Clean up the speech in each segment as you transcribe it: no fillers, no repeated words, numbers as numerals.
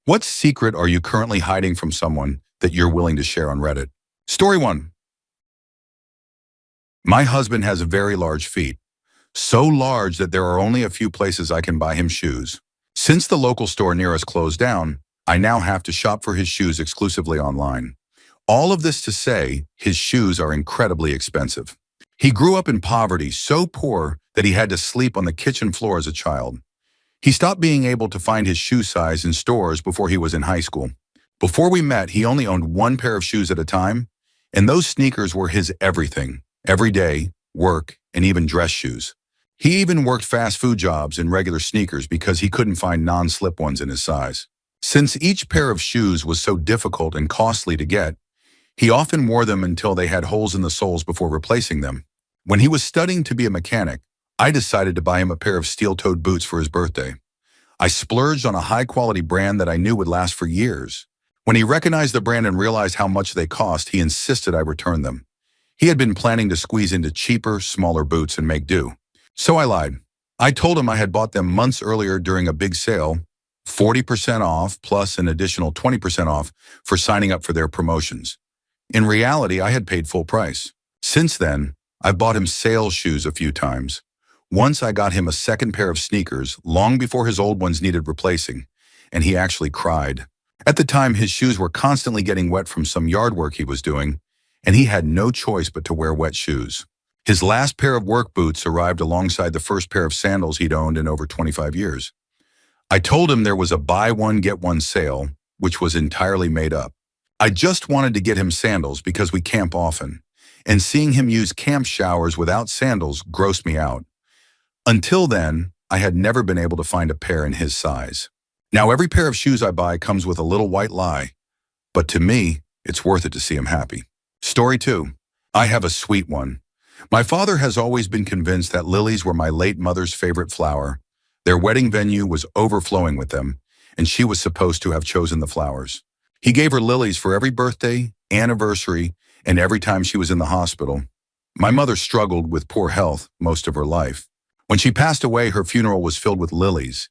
What secret are you currently hiding from someone that you're willing to share on Reddit? Story 1. My husband has very large feet, so large that there are only a few places I can buy him shoes. Since the local store near us closed down, I now have to shop for his shoes exclusively online. All of this to say, his shoes are incredibly expensive. He grew up in poverty, so poor that he had to sleep on the kitchen floor as a child. He stopped being able to find his shoe size in stores before he was in high school. Before we met, he only owned one pair of shoes at a time, and those sneakers were his everything, every day, work, and even dress shoes. He even worked fast food jobs in regular sneakers because he couldn't find non-slip ones in his size. Since each pair of shoes was so difficult and costly to get, he often wore them until they had holes in the soles before replacing them. When he was studying to be a mechanic, I decided to buy him a pair of steel-toed boots for his birthday. I splurged on a high-quality brand that I knew would last for years. When he recognized the brand and realized how much they cost, he insisted I return them. He had been planning to squeeze into cheaper, smaller boots and make do. So I lied. I told him I had bought them months earlier during a big sale, 40% off plus an additional 20% off for signing up for their promotions. In reality, I had paid full price. Since then, I've bought him sales shoes a few times. Once I got him a second pair of sneakers long before his old ones needed replacing, and he actually cried. At the time, his shoes were constantly getting wet from some yard work he was doing, and he had no choice but to wear wet shoes. His last pair of work boots arrived alongside the first pair of sandals he'd owned in over 25 years. I told him there was a buy one, get one sale, which was entirely made up. I just wanted to get him sandals because we camp often, and seeing him use camp showers without sandals grossed me out. Until then, I had never been able to find a pair in his size. Now every pair of shoes I buy comes with a little white lie, but to me, it's worth it to see him happy. Story 2. I have a sweet one. My father has always been convinced that lilies were my late mother's favorite flower. Their wedding venue was overflowing with them, and she was supposed to have chosen the flowers. He gave her lilies for every birthday, anniversary, and every time she was in the hospital. My mother struggled with poor health most of her life. When she passed away, her funeral was filled with lilies,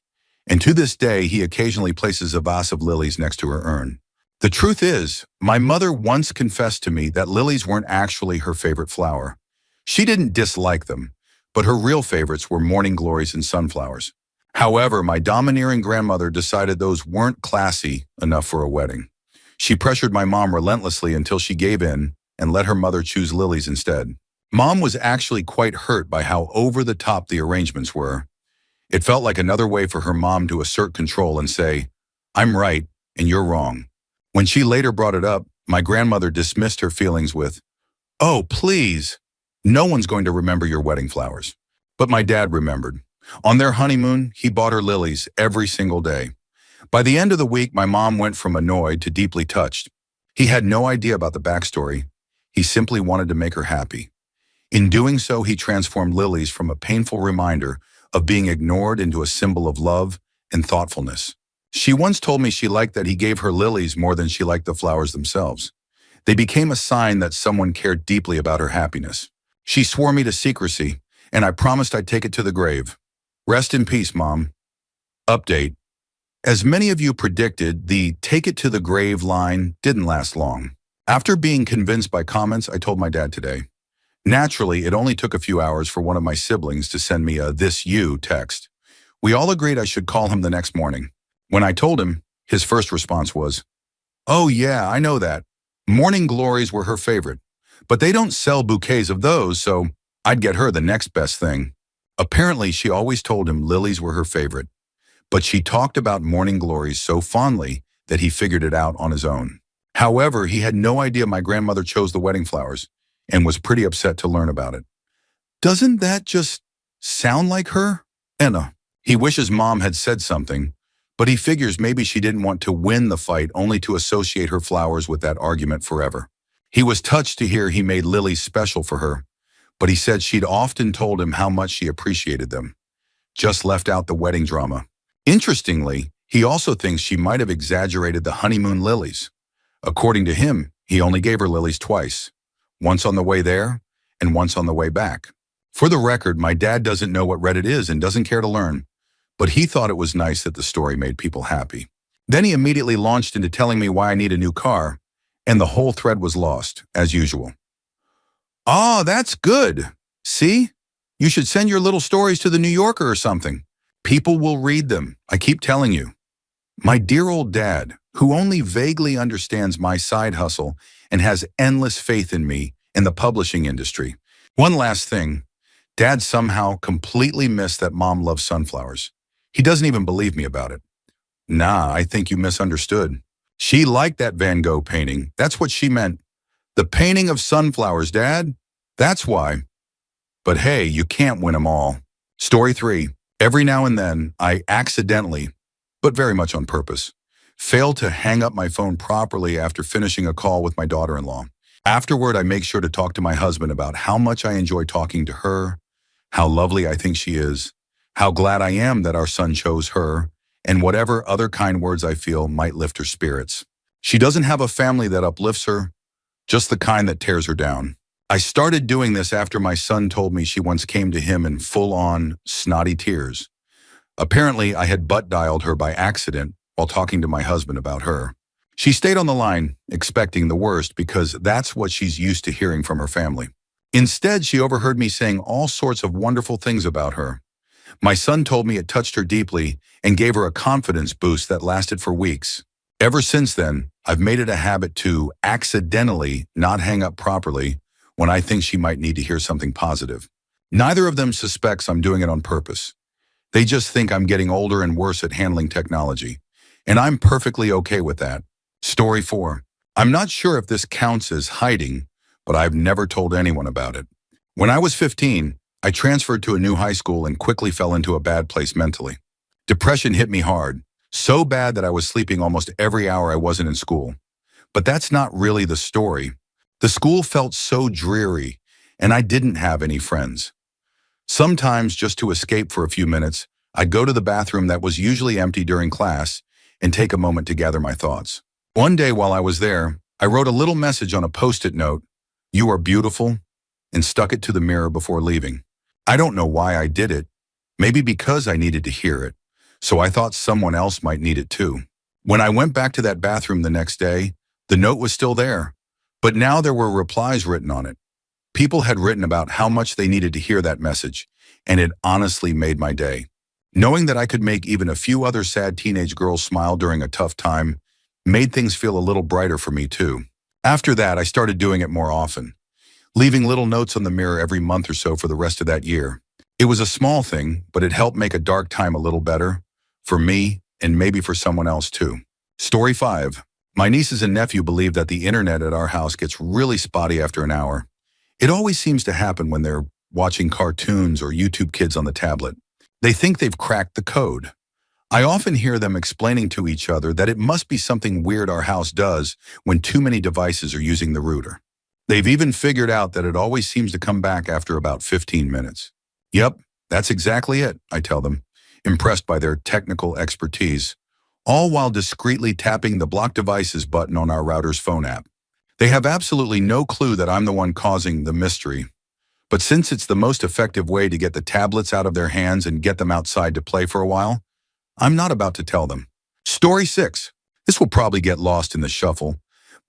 and to this day, he occasionally places a vase of lilies next to her urn. The truth is, my mother once confessed to me that lilies weren't actually her favorite flower. She didn't dislike them, but her real favorites were morning glories and sunflowers. However, my domineering grandmother decided those weren't classy enough for a wedding. She pressured my mom relentlessly until she gave in and let her mother choose lilies instead. Mom was actually quite hurt by how over-the-top the arrangements were. It felt like another way for her mom to assert control and say, "I'm right and you're wrong." When she later brought it up, my grandmother dismissed her feelings with, "Oh, please, no one's going to remember your wedding flowers." But my dad remembered. On their honeymoon, he bought her lilies every single day. By the end of the week, my mom went from annoyed to deeply touched. He had no idea about the backstory. He simply wanted to make her happy. In doing so, he transformed lilies from a painful reminder of being ignored into a symbol of love and thoughtfulness. She once told me she liked that he gave her lilies more than she liked the flowers themselves. They became a sign that someone cared deeply about her happiness. She swore me to secrecy, and I promised I'd take it to the grave. Rest in peace, Mom. Update. As many of you predicted, the "take it to the grave" line didn't last long. After being convinced by comments, I told my dad today. Naturally, it only took a few hours for one of my siblings to send me a "this you" text. We all agreed I should call him the next morning. When I told him, his first response was, "Oh yeah, I know that. Morning glories were her favorite, but they don't sell bouquets of those, so I'd get her the next best thing." Apparently, she always told him lilies were her favorite, but she talked about morning glories so fondly that he figured it out on his own. However, he had no idea my grandmother chose the wedding flowers and was pretty upset to learn about it. Doesn't that just sound like her? Enna. He wishes Mom had said something, but he figures maybe she didn't want to win the fight only to associate her flowers with that argument forever. He was touched to hear he made lilies special for her, but he said she'd often told him how much she appreciated them. Just left out the wedding drama. Interestingly, he also thinks she might have exaggerated the honeymoon lilies. According to him, he only gave her lilies twice. Once on the way there, and once on the way back. For the record, my dad doesn't know what Reddit is and doesn't care to learn, but he thought it was nice that the story made people happy. Then he immediately launched into telling me why I need a new car, and the whole thread was lost, as usual. "Oh, that's good. See? You should send your little stories to the New Yorker or something. People will read them, I keep telling you." My dear old dad, who only vaguely understands my side hustle and has endless faith in me in the publishing industry. One last thing, Dad somehow completely missed that Mom loves sunflowers. He doesn't even believe me about it. "Nah, I think you misunderstood. She liked that Van Gogh painting. That's what she meant. The painting of sunflowers, Dad. That's why." But hey, you can't win them all. Story 3. Every now and then, I accidentally, but very much on purpose, fail to hang up my phone properly after finishing a call with my daughter-in-law. Afterward, I make sure to talk to my husband about how much I enjoy talking to her, how lovely I think she is, how glad I am that our son chose her, and whatever other kind words I feel might lift her spirits. She doesn't have a family that uplifts her, just the kind that tears her down. I started doing this after my son told me she once came to him in full-on, snotty tears. Apparently, I had butt-dialed her by accident while talking to my husband about her. She stayed on the line, expecting the worst because that's what she's used to hearing from her family. Instead, she overheard me saying all sorts of wonderful things about her. My son told me it touched her deeply and gave her a confidence boost that lasted for weeks. Ever since then, I've made it a habit to accidentally not hang up properly when I think she might need to hear something positive. Neither of them suspects I'm doing it on purpose. They just think I'm getting older and worse at handling technology, and I'm perfectly okay with that. Story 4. I'm not sure if this counts as hiding, but I've never told anyone about it. When I was 15, I transferred to a new high school and quickly fell into a bad place mentally. Depression hit me hard, so bad that I was sleeping almost every hour I wasn't in school. But that's not really the story. The school felt so dreary, and I didn't have any friends. Sometimes, just to escape for a few minutes, I'd go to the bathroom that was usually empty during class and take a moment to gather my thoughts. One day while I was there, I wrote a little message on a Post-it note, "You are beautiful," and stuck it to the mirror before leaving. I don't know why I did it, maybe because I needed to hear it, so I thought someone else might need it too. When I went back to that bathroom the next day, the note was still there, but now there were replies written on it. People had written about how much they needed to hear that message, and it honestly made my day. Knowing that I could make even a few other sad teenage girls smile during a tough time made things feel a little brighter for me too. After that, I started doing it more often, leaving little notes on the mirror every month or so for the rest of that year. It was a small thing, but it helped make a dark time a little better, for me and maybe for someone else too. Story 5. My nieces and nephew believe that the internet at our house gets really spotty after an hour. It always seems to happen when they're watching cartoons or YouTube Kids on the tablet. They think they've cracked the code. I often hear them explaining to each other that it must be something weird our house does when too many devices are using the router. They've even figured out that it always seems to come back after about 15 minutes. Yep, that's exactly it, I tell them, impressed by their technical expertise, all while discreetly tapping the Block Devices button on our router's phone app. They have absolutely no clue that I'm the one causing the mystery. But since it's the most effective way to get the tablets out of their hands and get them outside to play for a while, I'm not about to tell them. Story 6. This will probably get lost in the shuffle,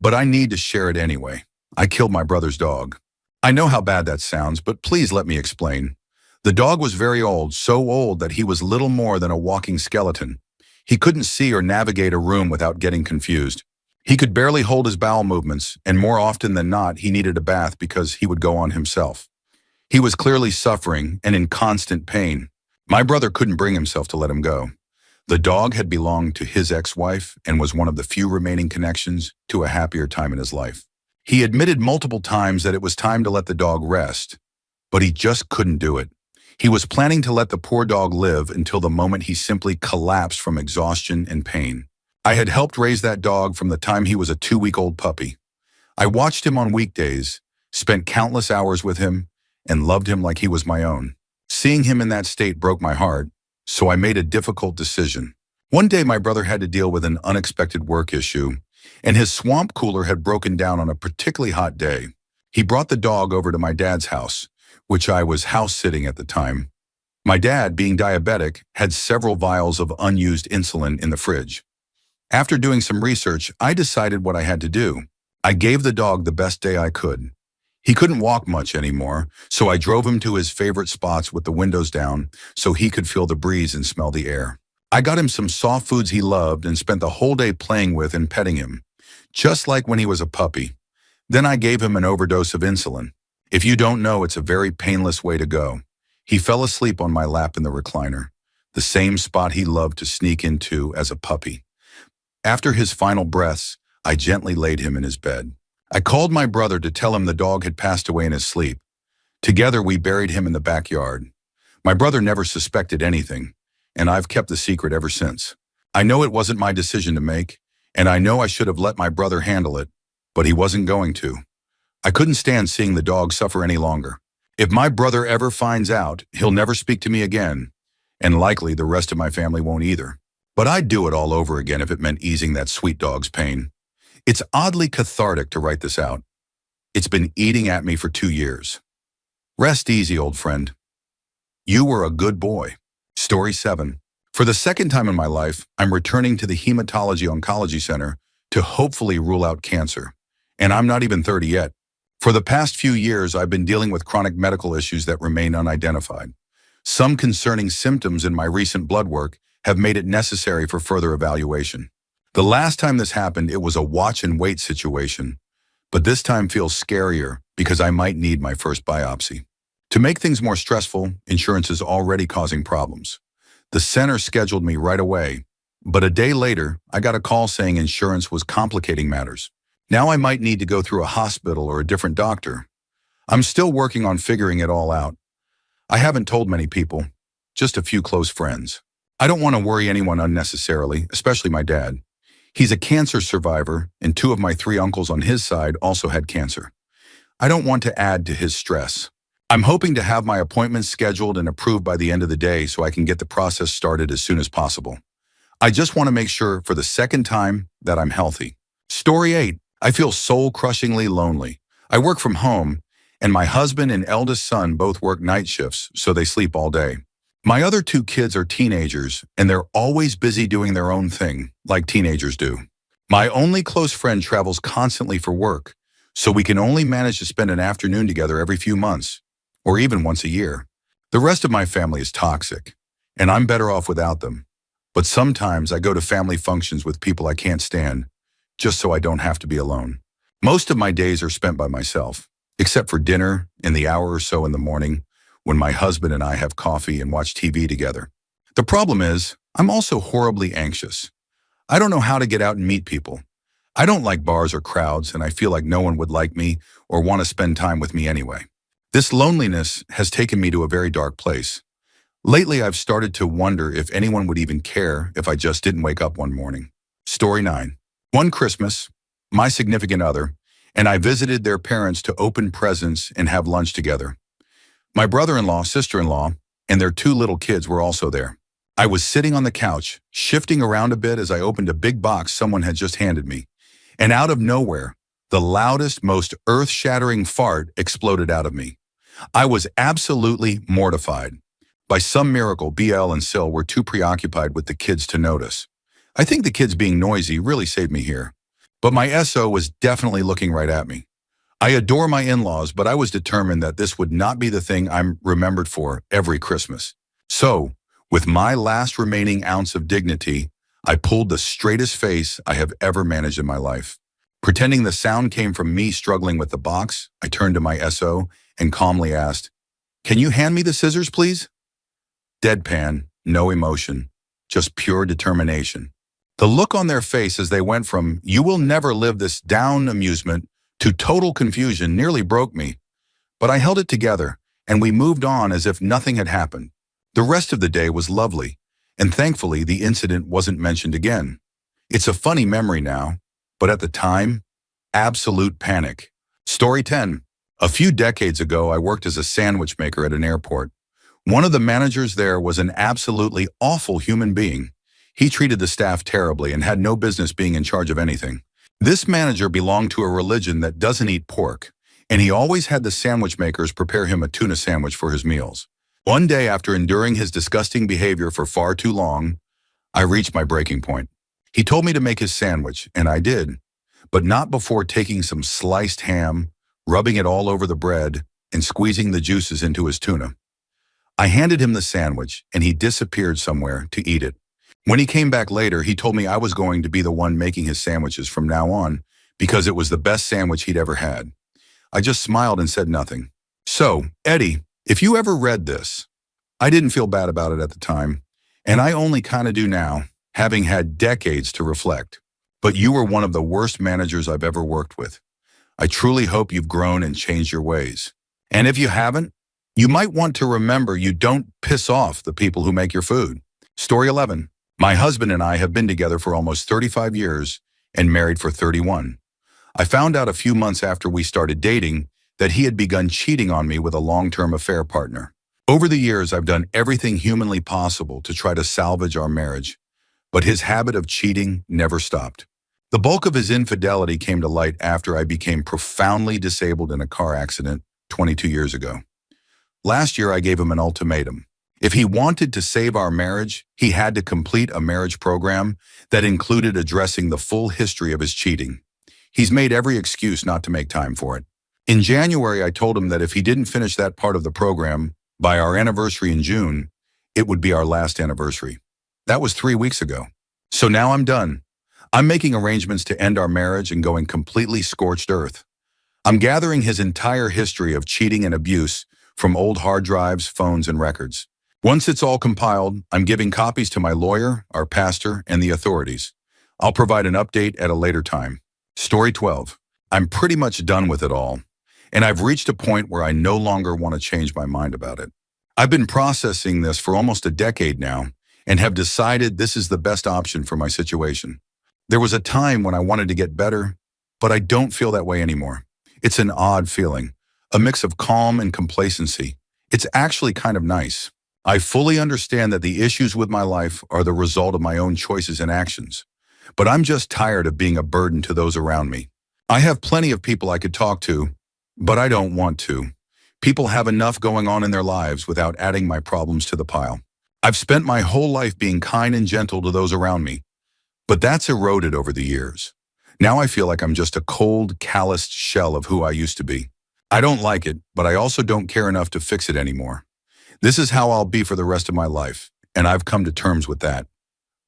but I need to share it anyway. I killed my brother's dog. I know how bad that sounds, but please let me explain. The dog was very old, so old that he was little more than a walking skeleton. He couldn't see or navigate a room without getting confused. He could barely hold his bowel movements, and more often than not, he needed a bath because he would go on himself. He was clearly suffering and in constant pain. My brother couldn't bring himself to let him go. The dog had belonged to his ex-wife and was one of the few remaining connections to a happier time in his life. He admitted multiple times that it was time to let the dog rest, but he just couldn't do it. He was planning to let the poor dog live until the moment he simply collapsed from exhaustion and pain. I had helped raise that dog from the time he was a 2-week-old puppy. I watched him on weekdays, spent countless hours with him, and loved him like he was my own. Seeing him in that state broke my heart, so I made a difficult decision. One day my brother had to deal with an unexpected work issue, and his swamp cooler had broken down on a particularly hot day. He brought the dog over to my dad's house, which I was house-sitting at the time. My dad, being diabetic, had several vials of unused insulin in the fridge. After doing some research, I decided what I had to do. I gave the dog the best day I could. He couldn't walk much anymore, so I drove him to his favorite spots with the windows down so he could feel the breeze and smell the air. I got him some soft foods he loved and spent the whole day playing with and petting him, just like when he was a puppy. Then I gave him an overdose of insulin. If you don't know, it's a very painless way to go. He fell asleep on my lap in the recliner, the same spot he loved to sneak into as a puppy. After his final breaths, I gently laid him in his bed. I called my brother to tell him the dog had passed away in his sleep. Together, we buried him in the backyard. My brother never suspected anything, and I've kept the secret ever since. I know it wasn't my decision to make, and I know I should have let my brother handle it, but he wasn't going to. I couldn't stand seeing the dog suffer any longer. If my brother ever finds out, he'll never speak to me again, and likely the rest of my family won't either. But I'd do it all over again if it meant easing that sweet dog's pain. It's oddly cathartic to write this out. It's been eating at me for 2 years. Rest easy, old friend. You were a good boy. Story 7. For the second time in my life, I'm returning to the Hematology Oncology Center to hopefully rule out cancer. And I'm not even 30 yet. For the past few years, I've been dealing with chronic medical issues that remain unidentified. Some concerning symptoms in my recent blood work have made it necessary for further evaluation. The last time this happened, it was a watch and wait situation, but this time feels scarier because I might need my first biopsy. To make things more stressful, insurance is already causing problems. The center scheduled me right away, but a day later, I got a call saying insurance was complicating matters. Now I might need to go through a hospital or a different doctor. I'm still working on figuring it all out. I haven't told many people, just a few close friends. I don't want to worry anyone unnecessarily, especially my dad. He's a cancer survivor, and 2 of my 3 uncles on his side also had cancer. I don't want to add to his stress. I'm hoping to have my appointments scheduled and approved by the end of the day so I can get the process started as soon as possible. I just want to make sure for the second time that I'm healthy. Story 8. I feel soul-crushingly lonely. I work from home, and my husband and eldest son both work night shifts, so they sleep all day. My other 2 kids are teenagers, and they're always busy doing their own thing, like teenagers do. My only close friend travels constantly for work, so we can only manage to spend an afternoon together every few months, or even once a year. The rest of my family is toxic, and I'm better off without them. But sometimes I go to family functions with people I can't stand, just so I don't have to be alone. Most of my days are spent by myself, except for dinner and the hour or so in the morning, when my husband and I have coffee and watch TV together. The problem is, I'm also horribly anxious. I don't know how to get out and meet people. I don't like bars or crowds, and I feel like no one would like me or want to spend time with me anyway. This loneliness has taken me to a very dark place. Lately, I've started to wonder if anyone would even care if I just didn't wake up one morning. Story 9. One Christmas, my significant other and I visited their parents to open presents and have lunch together. My brother-in-law, sister-in-law, and their 2 little kids were also there. I was sitting on the couch, shifting around a bit as I opened a big box someone had just handed me. And out of nowhere, the loudest, most earth-shattering fart exploded out of me. I was absolutely mortified. By some miracle, BL and Sil were too preoccupied with the kids to notice. I think the kids being noisy really saved me here. But my SO was definitely looking right at me. I adore my in-laws, but I was determined that this would not be the thing I'm remembered for every Christmas. So, with my last remaining ounce of dignity, I pulled the straightest face I have ever managed in my life. Pretending the sound came from me struggling with the box, I turned to my SO and calmly asked, "Can you hand me the scissors, please?" Deadpan, no emotion, just pure determination. The look on their face as they went from, "You will never live this down" amusement to total confusion nearly broke me. But I held it together, and we moved on as if nothing had happened. The rest of the day was lovely, and thankfully the incident wasn't mentioned again. It's a funny memory now, but at the time, absolute panic. Story 10. A few decades ago, I worked as a sandwich maker at an airport. One of the managers there was an absolutely awful human being. He treated the staff terribly and had no business being in charge of anything. This manager belonged to a religion that doesn't eat pork, and he always had the sandwich makers prepare him a tuna sandwich for his meals. One day, after enduring his disgusting behavior for far too long, I reached my breaking point. He told me to make his sandwich, and I did, but not before taking some sliced ham, rubbing it all over the bread, and squeezing the juices into his tuna. I handed him the sandwich, and he disappeared somewhere to eat it. When he came back later, he told me I was going to be the one making his sandwiches from now on because it was the best sandwich he'd ever had. I just smiled and said nothing. So, Eddie, if you ever read this, I didn't feel bad about it at the time, and I only kind of do now, having had decades to reflect. But you were one of the worst managers I've ever worked with. I truly hope you've grown and changed your ways. And if you haven't, you might want to remember you don't piss off the people who make your food. Story 11. My husband and I have been together for almost 35 years and married for 31. I found out a few months after we started dating that he had begun cheating on me with a long-term affair partner. Over the years, I've done everything humanly possible to try to salvage our marriage, but his habit of cheating never stopped. The bulk of his infidelity came to light after I became profoundly disabled in a car accident 22 years ago. Last year, I gave him an ultimatum. If he wanted to save our marriage, he had to complete a marriage program that included addressing the full history of his cheating. He's made every excuse not to make time for it. In January, I told him that if he didn't finish that part of the program by our anniversary in June, it would be our last anniversary. That was 3 weeks ago. So now I'm done. I'm making arrangements to end our marriage and going completely scorched earth. I'm gathering his entire history of cheating and abuse from old hard drives, phones, and records. Once it's all compiled, I'm giving copies to my lawyer, our pastor, and the authorities. I'll provide an update at a later time. Story 12. I'm pretty much done with it all, and I've reached a point where I no longer want to change my mind about it. I've been processing this for almost a decade now and have decided this is the best option for my situation. There was a time when I wanted to get better, but I don't feel that way anymore. It's an odd feeling, a mix of calm and complacency. It's actually kind of nice. I fully understand that the issues with my life are the result of my own choices and actions, but I'm just tired of being a burden to those around me. I have plenty of people I could talk to, but I don't want to. People have enough going on in their lives without adding my problems to the pile. I've spent my whole life being kind and gentle to those around me, but that's eroded over the years. Now I feel like I'm just a cold, calloused shell of who I used to be. I don't like it, but I also don't care enough to fix it anymore. This is how I'll be for the rest of my life, and I've come to terms with that.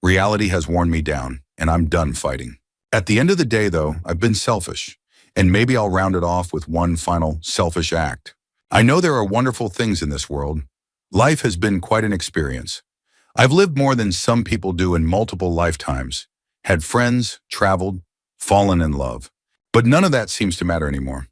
Reality has worn me down, and I'm done fighting. At the end of the day, though, I've been selfish, and maybe I'll round it off with one final selfish act. I know there are wonderful things in this world. Life has been quite an experience. I've lived more than some people do in multiple lifetimes, had friends, traveled, fallen in love. But none of that seems to matter anymore.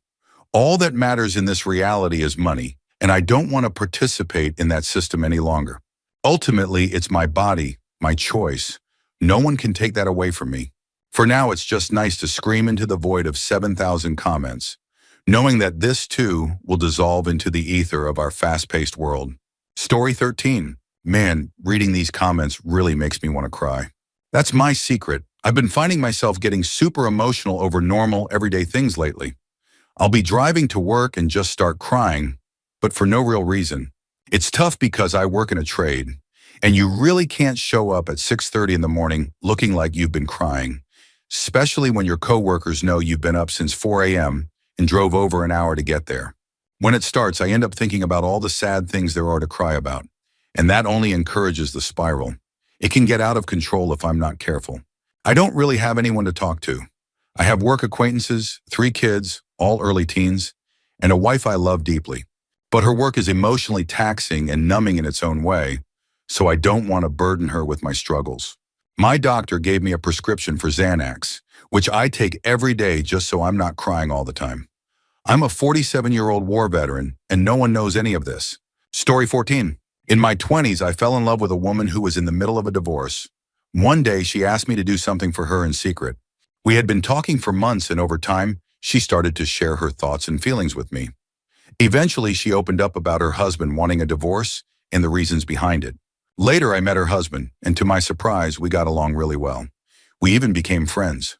All that matters in this reality is money, and I don't want to participate in that system any longer. Ultimately, it's my body, my choice. No one can take that away from me. For now, it's just nice to scream into the void of 7,000 comments, knowing that this too will dissolve into the ether of our fast-paced world. Story 13. Man, reading these comments really makes me want to cry. That's my secret. I've been finding myself getting super emotional over normal, everyday things lately. I'll be driving to work and just start crying, but for no real reason. It's tough because I work in a trade, and you really can't show up at 6:30 in the morning looking like you've been crying, especially when your coworkers know you've been up since 4 a.m. and drove over an hour to get there. When it starts, I end up thinking about all the sad things there are to cry about, and that only encourages the spiral. It can get out of control if I'm not careful. I don't really have anyone to talk to. I have work acquaintances, 3 kids, all early teens, and a wife I love deeply. But her work is emotionally taxing and numbing in its own way, so I don't want to burden her with my struggles. My doctor gave me a prescription for Xanax, which I take every day just so I'm not crying all the time. I'm a 47-year-old war veteran, and no one knows any of this. Story 14. In my 20s, I fell in love with a woman who was in the middle of a divorce. One day, she asked me to do something for her in secret. We had been talking for months, and over time, she started to share her thoughts and feelings with me. Eventually, she opened up about her husband wanting a divorce and the reasons behind it. Later, I met her husband, and to my surprise, we got along really well. We even became friends.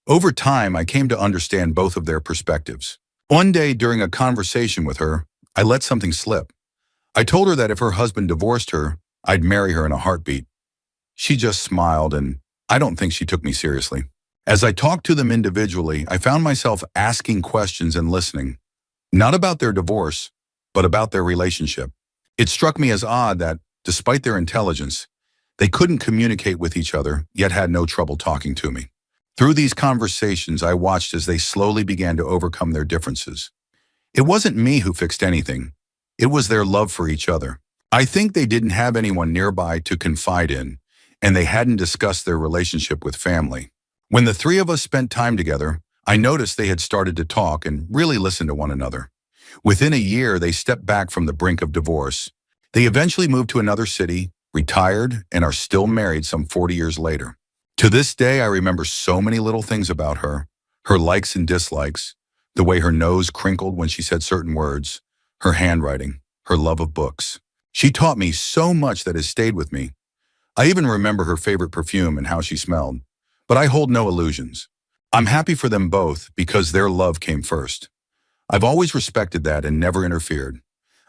Over time, I came to understand both of their perspectives. One day, during a conversation with her, I let something slip. I told her that if her husband divorced her, I'd marry her in a heartbeat. She just smiled, and I don't think she took me seriously. As I talked to them individually, I found myself asking questions and listening, not about their divorce, but about their relationship. It struck me as odd that, despite their intelligence, they couldn't communicate with each other, yet had no trouble talking to me. Through these conversations, I watched as they slowly began to overcome their differences. It wasn't me who fixed anything. It was their love for each other. I think they didn't have anyone nearby to confide in, and they hadn't discussed their relationship with family. When the three of us spent time together, I noticed they had started to talk and really listen to one another. Within a year, they stepped back from the brink of divorce. They eventually moved to another city, retired, and are still married some 40 years later. To this day, I remember so many little things about her likes and dislikes, the way her nose crinkled when she said certain words, her handwriting, her love of books. She taught me so much that has stayed with me. I even remember her favorite perfume and how she smelled. But I hold no illusions. I'm happy for them both because their love came first. I've always respected that and never interfered.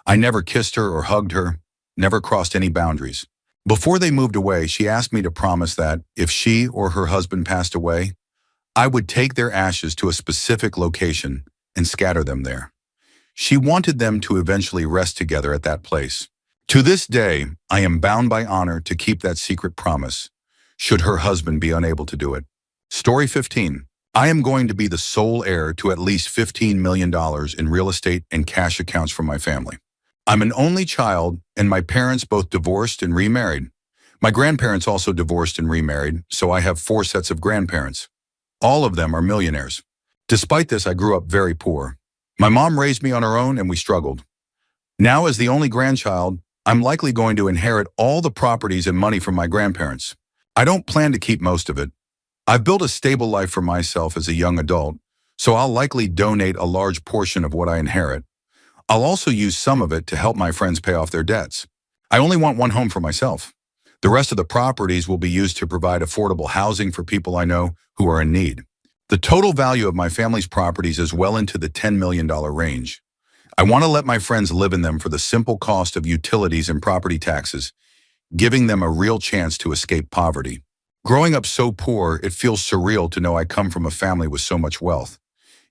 I never kissed her or hugged her, never crossed any boundaries. Before they moved away, she asked me to promise that if she or her husband passed away, I would take their ashes to a specific location and scatter them there. She wanted them to eventually rest together at that place. To this day, I am bound by honor to keep that secret promise, should her husband be unable to do it. Story 15. I am going to be the sole heir to at least $15 million in real estate and cash accounts from my family. I'm an only child, and my parents both divorced and remarried. My grandparents also divorced and remarried, so I have 4 sets of grandparents. All of them are millionaires. Despite this, I grew up very poor. My mom raised me on her own, and we struggled. Now, as the only grandchild, I'm likely going to inherit all the properties and money from my grandparents. I don't plan to keep most of it. I've built a stable life for myself as a young adult, so I'll likely donate a large portion of what I inherit. I'll also use some of it to help my friends pay off their debts. I only want one home for myself. The rest of the properties will be used to provide affordable housing for people I know who are in need. The total value of my family's properties is well into the $10 million range. I want to let my friends live in them for the simple cost of utilities and property taxes, giving them a real chance to escape poverty. Growing up so poor, it feels surreal to know I come from a family with so much wealth.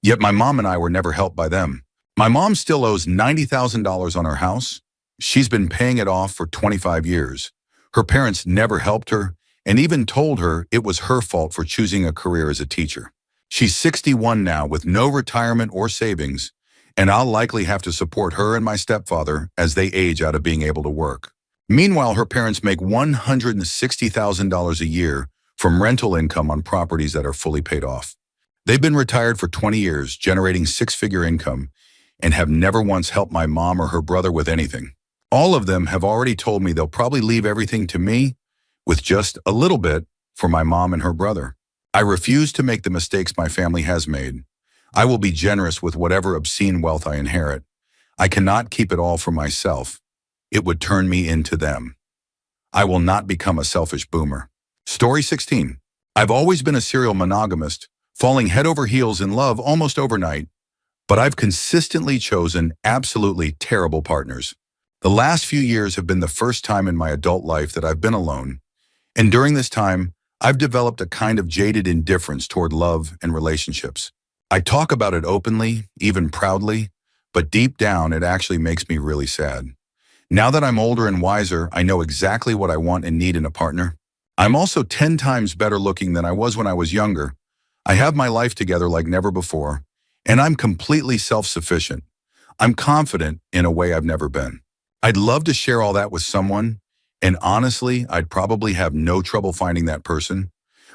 Yet my mom and I were never helped by them. My mom still owes $90,000 on her house. She's been paying it off for 25 years. Her parents never helped her and even told her it was her fault for choosing a career as a teacher. She's 61 now with no retirement or savings, and I'll likely have to support her and my stepfather as they age out of being able to work. Meanwhile, her parents make $160,000 a year from rental income on properties that are fully paid off. They've been retired for 20 years, generating 6-figure income, and have never once helped my mom or her brother with anything. All of them have already told me they'll probably leave everything to me, with just a little bit for my mom and her brother. I refuse to make the mistakes my family has made. I will be generous with whatever obscene wealth I inherit. I cannot keep it all for myself. It would turn me into them. I will not become a selfish boomer. Story 16. I've always been a serial monogamist, falling head over heels in love almost overnight, but I've consistently chosen absolutely terrible partners. The last few years have been the first time in my adult life that I've been alone, and during this time, I've developed a kind of jaded indifference toward love and relationships. I talk about it openly, even proudly, but deep down it actually makes me really sad. Now that I'm older and wiser, I know exactly what I want and need in a partner. I'm also 10 times better looking than I was when I was younger. I have my life together like never before, and I'm completely self-sufficient. I'm confident in a way I've never been. I'd love to share all that with someone, and honestly, I'd probably have no trouble finding that person,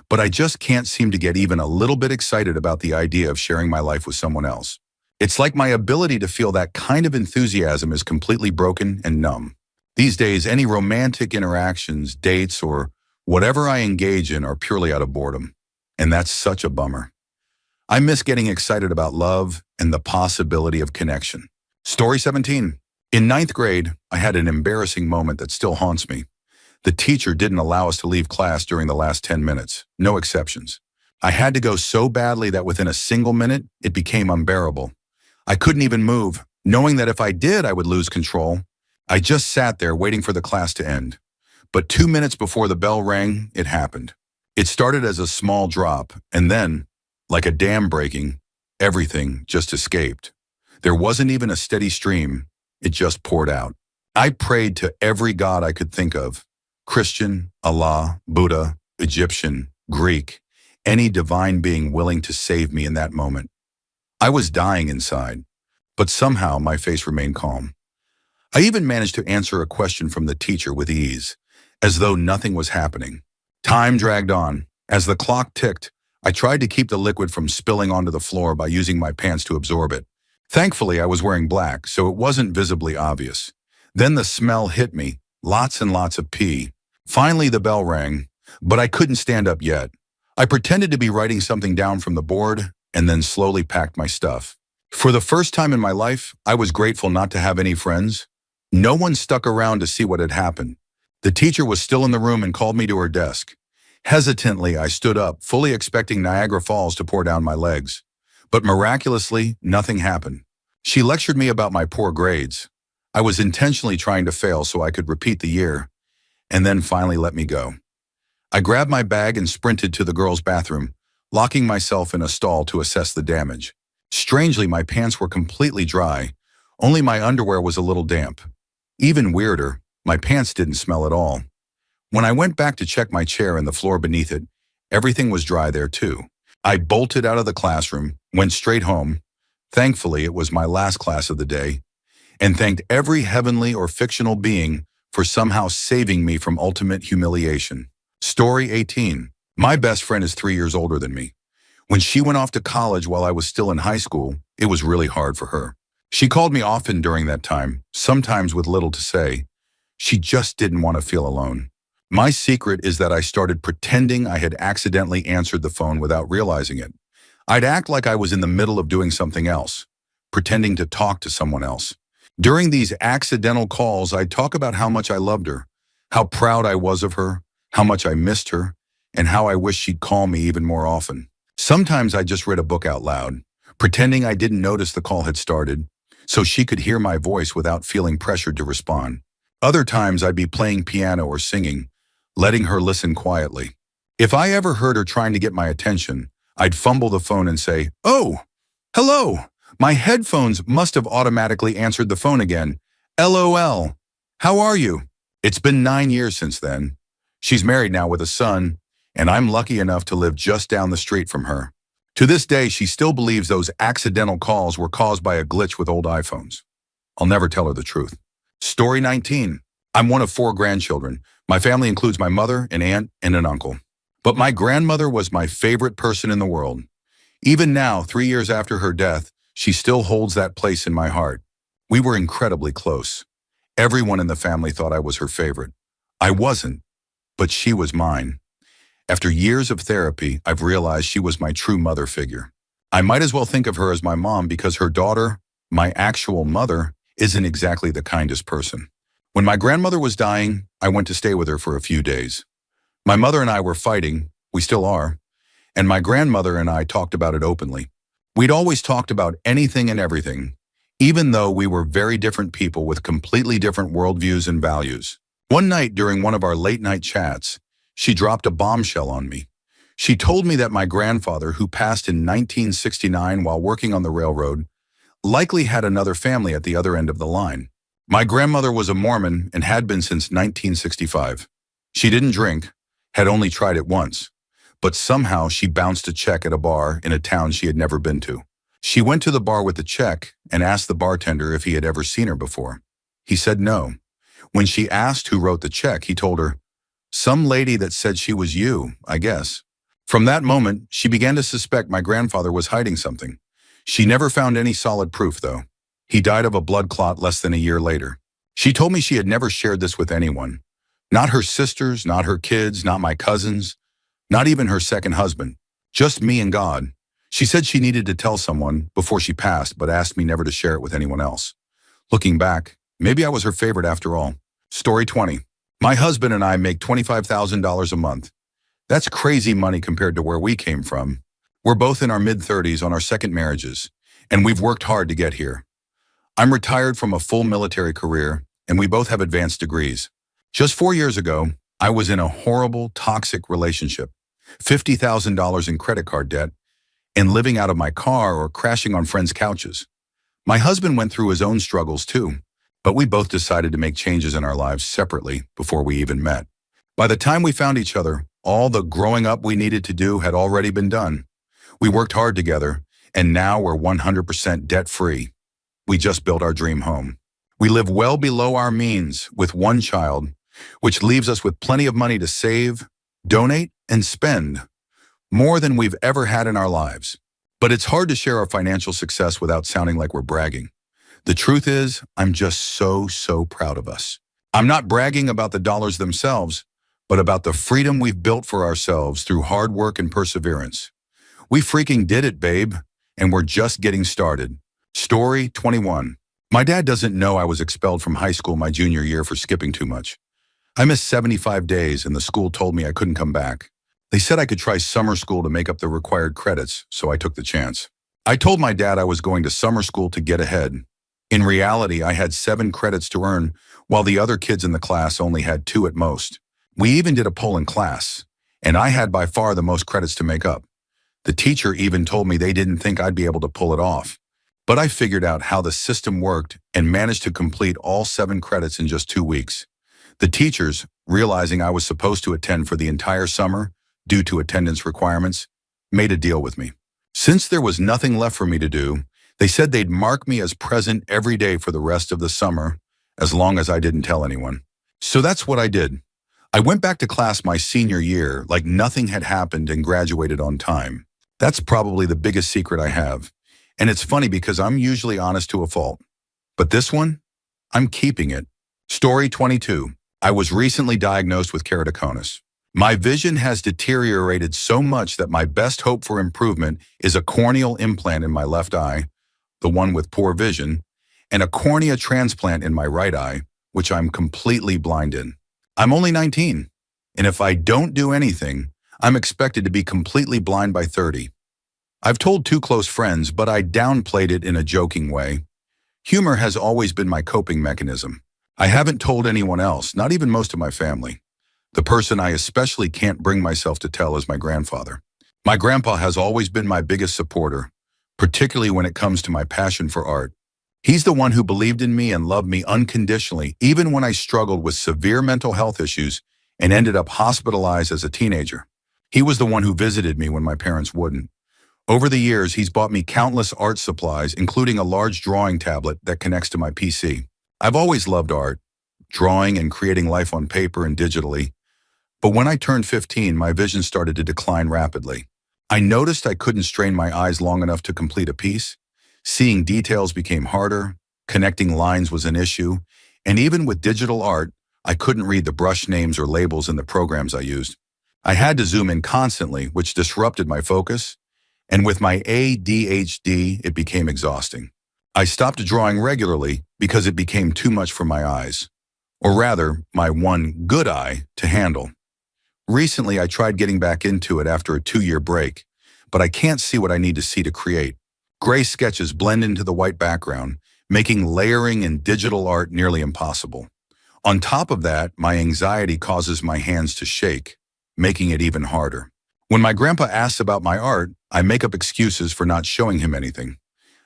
but I just can't seem to get even a little bit excited about the idea of sharing my life with someone else. It's like my ability to feel that kind of enthusiasm is completely broken and numb. These days, any romantic interactions, dates, or whatever I engage in are purely out of boredom, and that's such a bummer. I miss getting excited about love and the possibility of connection. Story 17. In 9th grade, I had an embarrassing moment that still haunts me. The teacher didn't allow us to leave class during the last 10 minutes, no exceptions. I had to go so badly that within a single minute, it became unbearable. I couldn't even move, knowing that if I did, I would lose control. I just sat there waiting for the class to end. But 2 minutes before the bell rang, it happened. It started as a small drop, and then, like a dam breaking, everything just escaped. There wasn't even a steady stream, it just poured out. I prayed to every god I could think of: Christian, Allah, Buddha, Egyptian, Greek, any divine being willing to save me in that moment. I was dying inside, but somehow my face remained calm. I even managed to answer a question from the teacher with ease, as though nothing was happening. Time dragged on. As the clock ticked, I tried to keep the liquid from spilling onto the floor by using my pants to absorb it. Thankfully, I was wearing black, so it wasn't visibly obvious. Then the smell hit me, lots and lots of pee. Finally, the bell rang, but I couldn't stand up yet. I pretended to be writing something down from the board and then slowly packed my stuff. For the first time in my life, I was grateful not to have any friends. No one stuck around to see what had happened. The teacher was still in the room and called me to her desk. Hesitantly, I stood up, fully expecting Niagara Falls to pour down my legs. But miraculously, nothing happened. She lectured me about my poor grades. I was intentionally trying to fail so I could repeat the year, and then finally let me go. I grabbed my bag and sprinted to the girls' bathroom, locking myself in a stall to assess the damage. Strangely, my pants were completely dry. Only my underwear was a little damp. Even weirder, my pants didn't smell at all. When I went back to check my chair and the floor beneath it, everything was dry there too. I bolted out of the classroom, went straight home. Thankfully, it was my last class of the day, and thanked every heavenly or fictional being for somehow saving me from ultimate humiliation. Story 18. My best friend is 3 years older than me. When she went off to college while I was still in high school, it was really hard for her. She called me often during that time, sometimes with little to say. She just didn't want to feel alone. My secret is that I started pretending I had accidentally answered the phone without realizing it. I'd act like I was in the middle of doing something else, pretending to talk to someone else. During these accidental calls, I'd talk about how much I loved her, how proud I was of her, how much I missed her, and how I wished she'd call me even more often. Sometimes I just read a book out loud, pretending I didn't notice the call had started, so she could hear my voice without feeling pressured to respond. Other times I'd be playing piano or singing, letting her listen quietly. If I ever heard her trying to get my attention, I'd fumble the phone and say, "Oh, hello. My headphones must have automatically answered the phone again. LOL. How are you?" It's been 9 years since then. She's married now with a son, and I'm lucky enough to live just down the street from her. To this day, she still believes those accidental calls were caused by a glitch with old iPhones. I'll never tell her the truth. Story 19. I'm one of 4 grandchildren. My family includes my mother, an aunt, and an uncle. But my grandmother was my favorite person in the world. Even now, 3 years after her death, she still holds that place in my heart. We were incredibly close. Everyone in the family thought I was her favorite. I wasn't, but she was mine. After years of therapy, I've realized she was my true mother figure. I might as well think of her as my mom because her daughter, my actual mother, isn't exactly the kindest person. When my grandmother was dying, I went to stay with her for a few days. My mother and I were fighting, we still are, and my grandmother and I talked about it openly. We'd always talked about anything and everything, even though we were very different people with completely different worldviews and values. One night during one of our late-night chats, she dropped a bombshell on me. She told me that my grandfather, who passed in 1969 while working on the railroad, likely had another family at the other end of the line. My grandmother was a Mormon and had been since 1965. She didn't drink, had only tried it once, but somehow she bounced a check at a bar in a town she had never been to. She went to the bar with the check and asked the bartender if he had ever seen her before. He said no. When she asked who wrote the check, he told her, "Some lady that said she was you, I guess." From that moment, she began to suspect my grandfather was hiding something. She never found any solid proof, though. He died of a blood clot less than a year later. She told me she had never shared this with anyone. Not her sisters, not her kids, not my cousins, not even her second husband. Just me and God. She said she needed to tell someone before she passed, but asked me never to share it with anyone else. Looking back, maybe I was her favorite after all. Story 20. My husband and I make $25,000 a month. That's crazy money compared to where we came from. We're both in our mid-30s on our second marriages, and we've worked hard to get here. I'm retired from a full military career, and we both have advanced degrees. Just 4 years ago, I was in a horrible, toxic relationship. $50,000 in credit card debt, and living out of my car or crashing on friends' couches. My husband went through his own struggles too, but we both decided to make changes in our lives separately before we even met. By the time we found each other, all the growing up we needed to do had already been done. We worked hard together, and now we're 100% debt-free. We just built our dream home. We live well below our means with one child, which leaves us with plenty of money to save, donate, and spend, more than we've ever had in our lives. But it's hard to share our financial success without sounding like we're bragging. The truth is, I'm just so proud of us. I'm not bragging about the dollars themselves, but about the freedom we've built for ourselves through hard work and perseverance. We freaking did it, babe, and we're just getting started. Story 21. My dad doesn't know I was expelled from high school my junior year for skipping too much. I missed 75 days and the school told me I couldn't come back. They said I could try summer school to make up the required credits, so I took the chance. I told my dad I was going to summer school to get ahead. In reality, I had 7 credits to earn, while the other kids in the class only had 2 at most. We even did a poll in class, and I had by far the most credits to make up. The teacher even told me they didn't think I'd be able to pull it off. But I figured out how the system worked and managed to complete all 7 credits in just 2 weeks. The teachers, realizing I was supposed to attend for the entire summer due to attendance requirements, made a deal with me. Since there was nothing left for me to do, they said they'd mark me as present every day for the rest of the summer, as long as I didn't tell anyone. So that's what I did. I went back to class my senior year like nothing had happened and graduated on time. That's probably the biggest secret I have. And it's funny because I'm usually honest to a fault. But this one, I'm keeping it. Story 22. I was recently diagnosed with keratoconus. My vision has deteriorated so much that my best hope for improvement is a corneal implant in my left eye, the one with poor vision, and a cornea transplant in my right eye, which I'm completely blind in. I'm only 19, and if I don't do anything, I'm expected to be completely blind by 30. I've told 2 close friends, but I downplayed it in a joking way. Humor has always been my coping mechanism. I haven't told anyone else, not even most of my family. The person I especially can't bring myself to tell is my grandfather. My grandpa has always been my biggest supporter, particularly when it comes to my passion for art. He's the one who believed in me and loved me unconditionally, even when I struggled with severe mental health issues and ended up hospitalized as a teenager. He was the one who visited me when my parents wouldn't. Over the years, he's bought me countless art supplies, including a large drawing tablet that connects to my PC. I've always loved art, drawing and creating life on paper and digitally. But when I turned 15, my vision started to decline rapidly. I noticed I couldn't strain my eyes long enough to complete a piece. Seeing details became harder, connecting lines was an issue, and even with digital art, I couldn't read the brush names or labels in the programs I used. I had to zoom in constantly, which disrupted my focus, and with my ADHD, it became exhausting. I stopped drawing regularly because it became too much for my eyes, or rather, my one good eye to handle. Recently, I tried getting back into it after a 2-year break, but I can't see what I need to see to create. Gray sketches blend into the white background, making layering in digital art nearly impossible. On top of that, my anxiety causes my hands to shake, making it even harder. When my grandpa asks about my art, I make up excuses for not showing him anything.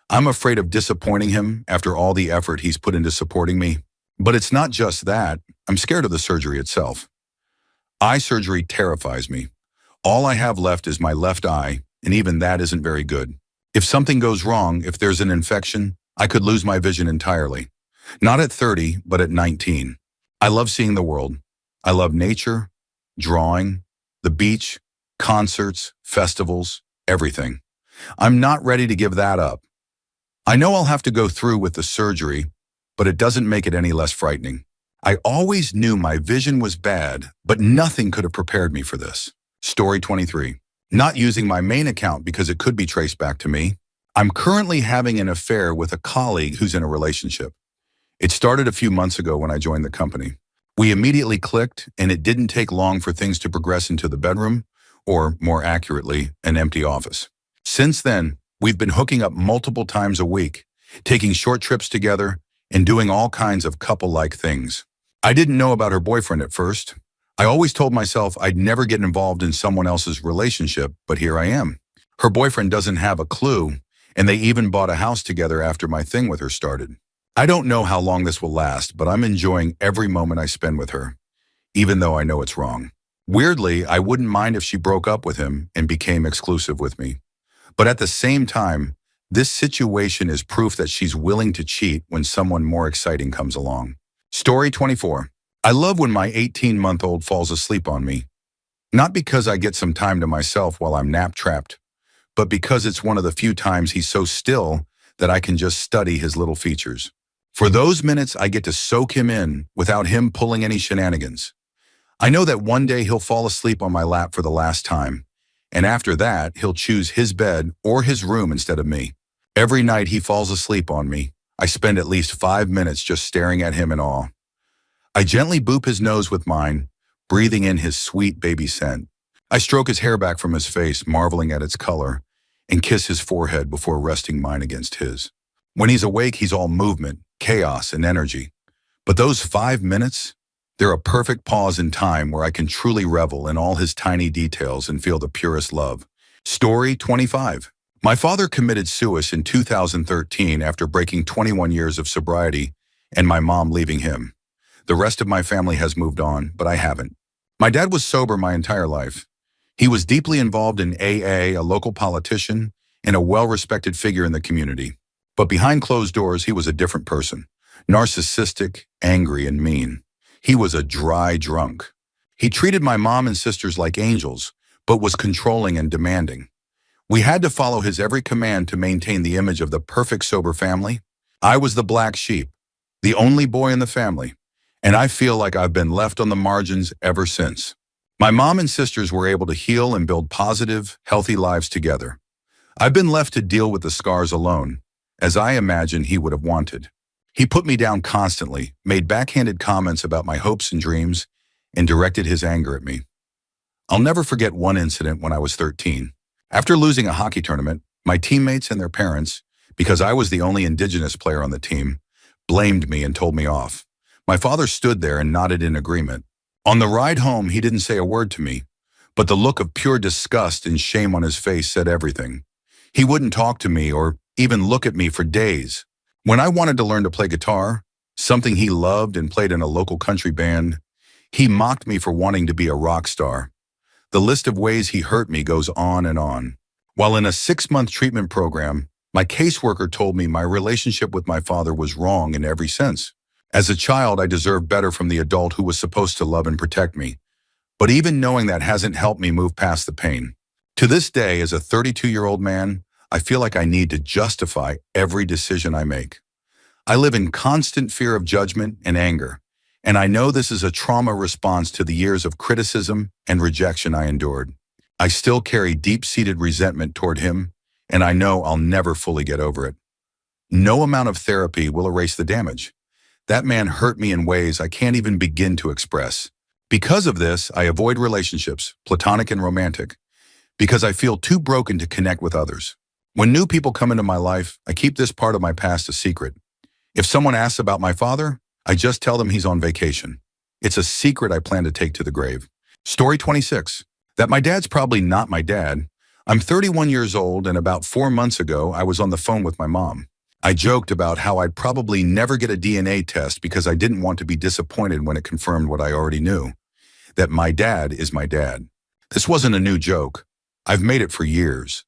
I'm afraid of disappointing him after all the effort he's put into supporting me. But it's not just that. I'm scared of the surgery itself. Eye surgery terrifies me. All I have left is my left eye, and even that isn't very good. If something goes wrong, if there's an infection, I could lose my vision entirely. Not at 30, but at 19. I love seeing the world. I love nature, drawing, the beach, concerts, festivals, everything. I'm not ready to give that up. I know I'll have to go through with the surgery, but it doesn't make it any less frightening. I always knew my vision was bad, but nothing could have prepared me for this. Story 23. Not using my main account because it could be traced back to me. I'm currently having an affair with a colleague who's in a relationship. It started a few months ago when I joined the company. We immediately clicked, and it didn't take long for things to progress into the bedroom, or more accurately, an empty office. Since then, we've been hooking up multiple times a week, taking short trips together, and doing all kinds of couple-like things. I didn't know about her boyfriend at first. I always told myself I'd never get involved in someone else's relationship, but here I am. Her boyfriend doesn't have a clue, and they even bought a house together after my thing with her started. I don't know how long this will last, but I'm enjoying every moment I spend with her, even though I know it's wrong. Weirdly, I wouldn't mind if she broke up with him and became exclusive with me. But at the same time, this situation is proof that she's willing to cheat when someone more exciting comes along. Story 24. I love when my 18-month-old falls asleep on me. Not because I get some time to myself while I'm nap-trapped, but because it's one of the few times he's so still that I can just study his little features. For those minutes, I get to soak him in without him pulling any shenanigans. I know that one day he'll fall asleep on my lap for the last time, and after that, he'll choose his bed or his room instead of me. Every night he falls asleep on me, I spend at least 5 minutes just staring at him in awe. I gently boop his nose with mine, breathing in his sweet baby scent. I stroke his hair back from his face, marveling at its color, and kiss his forehead before resting mine against his. When he's awake, he's all movement, chaos, and energy. But those 5 minutes, they're a perfect pause in time where I can truly revel in all his tiny details and feel the purest love. Story 25. My father committed suicide in 2013 after breaking 21 years of sobriety and my mom leaving him. The rest of my family has moved on, but I haven't. My dad was sober my entire life. He was deeply involved in AA, a local politician, and a well-respected figure in the community. But behind closed doors, he was a different person. Narcissistic, angry, and mean. He was a dry drunk. He treated my mom and sisters like angels, but was controlling and demanding. We had to follow his every command to maintain the image of the perfect sober family. I was the black sheep, the only boy in the family, and I feel like I've been left on the margins ever since. My mom and sisters were able to heal and build positive, healthy lives together. I've been left to deal with the scars alone, as I imagine he would have wanted. He put me down constantly, made backhanded comments about my hopes and dreams, and directed his anger at me. I'll never forget one incident when I was 13. After losing a hockey tournament, my teammates and their parents, because I was the only Indigenous player on the team, blamed me and told me off. My father stood there and nodded in agreement. On the ride home, he didn't say a word to me, but the look of pure disgust and shame on his face said everything. He wouldn't talk to me or even look at me for days. When I wanted to learn to play guitar, something he loved and played in a local country band, he mocked me for wanting to be a rock star. The list of ways he hurt me goes on and on. While in a 6-month treatment program, my caseworker told me my relationship with my father was wrong in every sense. As a child, I deserved better from the adult who was supposed to love and protect me. But even knowing that hasn't helped me move past the pain. To this day, as a 32-year-old man, I feel like I need to justify every decision I make. I live in constant fear of judgment and anger, and I know this is a trauma response to the years of criticism and rejection I endured. I still carry deep-seated resentment toward him, and I know I'll never fully get over it. No amount of therapy will erase the damage. That man hurt me in ways I can't even begin to express. Because of this, I avoid relationships, platonic and romantic, because I feel too broken to connect with others. When new people come into my life, I keep this part of my past a secret. If someone asks about my father, I just tell them he's on vacation. It's a secret I plan to take to the grave. Story 26. That my dad's probably not my dad. I'm 31 years old, and about 4 months ago, I was on the phone with my mom. I joked about how I'd probably never get a DNA test because I didn't want to be disappointed when it confirmed what I already knew, that my dad is my dad. This wasn't a new joke. I've made it for years.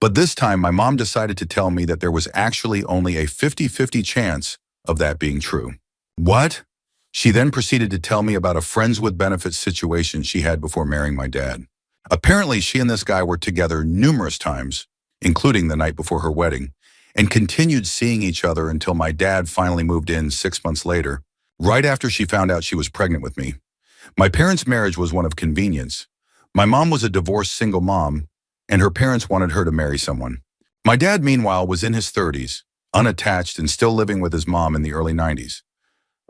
But this time, my mom decided to tell me that there was actually only a 50-50 chance of that being true. What? She then proceeded to tell me about a friends with benefits situation she had before marrying my dad. Apparently, she and this guy were together numerous times, including the night before her wedding, and continued seeing each other until my dad finally moved in 6 months later, right after she found out she was pregnant with me. My parents' marriage was one of convenience. My mom was a divorced single mom, and her parents wanted her to marry someone. My dad, meanwhile, was in his 30s, unattached and still living with his mom in the early 90s,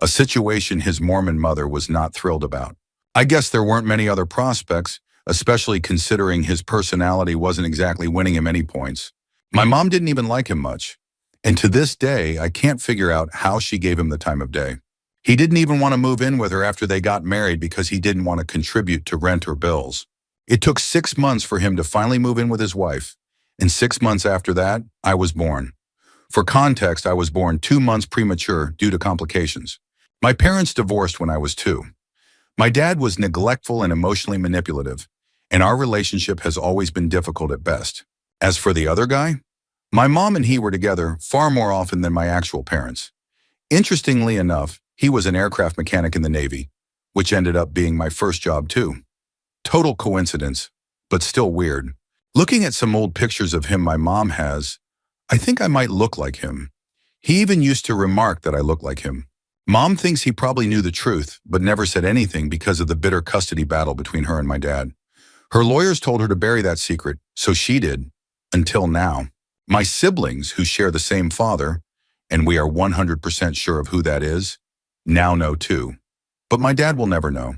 a situation his Mormon mother was not thrilled about. I guess there weren't many other prospects, especially considering his personality wasn't exactly winning him any points. My mom didn't even like him much, and to this day, I can't figure out how she gave him the time of day. He didn't even want to move in with her after they got married because he didn't want to contribute to rent or bills. It took 6 months for him to finally move in with his wife, and 6 months after that, I was born. For context, I was born 2 months premature due to complications. My parents divorced when I was 2. My dad was neglectful and emotionally manipulative, and our relationship has always been difficult at best. As for the other guy, my mom and he were together far more often than my actual parents. Interestingly enough, he was an aircraft mechanic in the Navy, which ended up being my first job too. Total coincidence, but still weird. Looking at some old pictures of him my mom has, I think I might look like him. He even used to remark that I look like him. Mom thinks he probably knew the truth, but never said anything because of the bitter custody battle between her and my dad. Her lawyers told her to bury that secret, so she did, until now. My siblings, who share the same father, and we are 100% sure of who that is, now know too. But my dad will never know.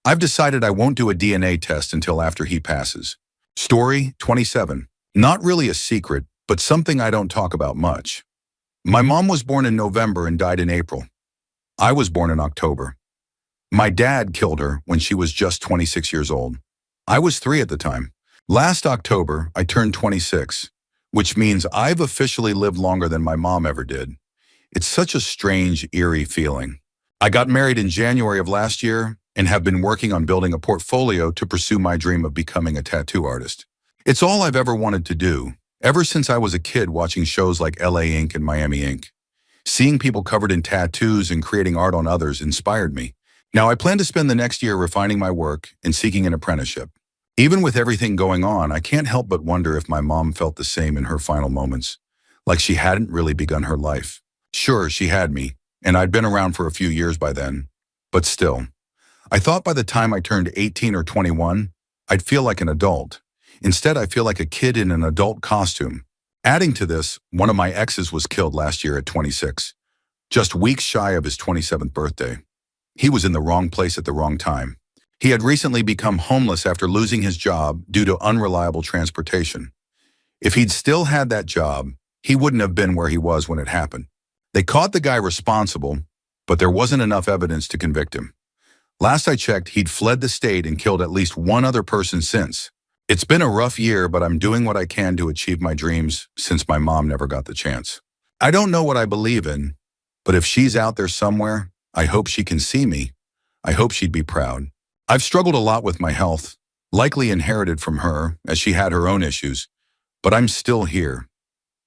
I've decided I won't do a DNA test until after he passes. Story 27. Not really a secret, but something I don't talk about much. My mom was born in November and died in April. I was born in October. My dad killed her when she was just 26 years old. I was 3 at the time. Last October, I turned 26, which means I've officially lived longer than my mom ever did. It's such a strange, eerie feeling. I got married in January of last year and have been working on building a portfolio to pursue my dream of becoming a tattoo artist. It's all I've ever wanted to do, ever since I was a kid watching shows like LA Ink and Miami Ink. Seeing people covered in tattoos and creating art on others inspired me. Now I plan to spend the next year refining my work and seeking an apprenticeship. Even with everything going on, I can't help but wonder if my mom felt the same in her final moments, like she hadn't really begun her life. Sure, she had me, and I'd been around for a few years by then, but still. I thought by the time I turned 18 or 21, I'd feel like an adult. Instead, I feel like a kid in an adult costume. Adding to this, one of my exes was killed last year at 26, just weeks shy of his 27th birthday. He was in the wrong place at the wrong time. He had recently become homeless after losing his job due to unreliable transportation. If he'd still had that job, he wouldn't have been where he was when it happened. They caught the guy responsible, but there wasn't enough evidence to convict him. Last I checked, he'd fled the state and killed at least one other person since. It's been a rough year, but I'm doing what I can to achieve my dreams since my mom never got the chance. I don't know what I believe in, but if she's out there somewhere, I hope she can see me. I hope she'd be proud. I've struggled a lot with my health, likely inherited from her, as she had her own issues, but I'm still here,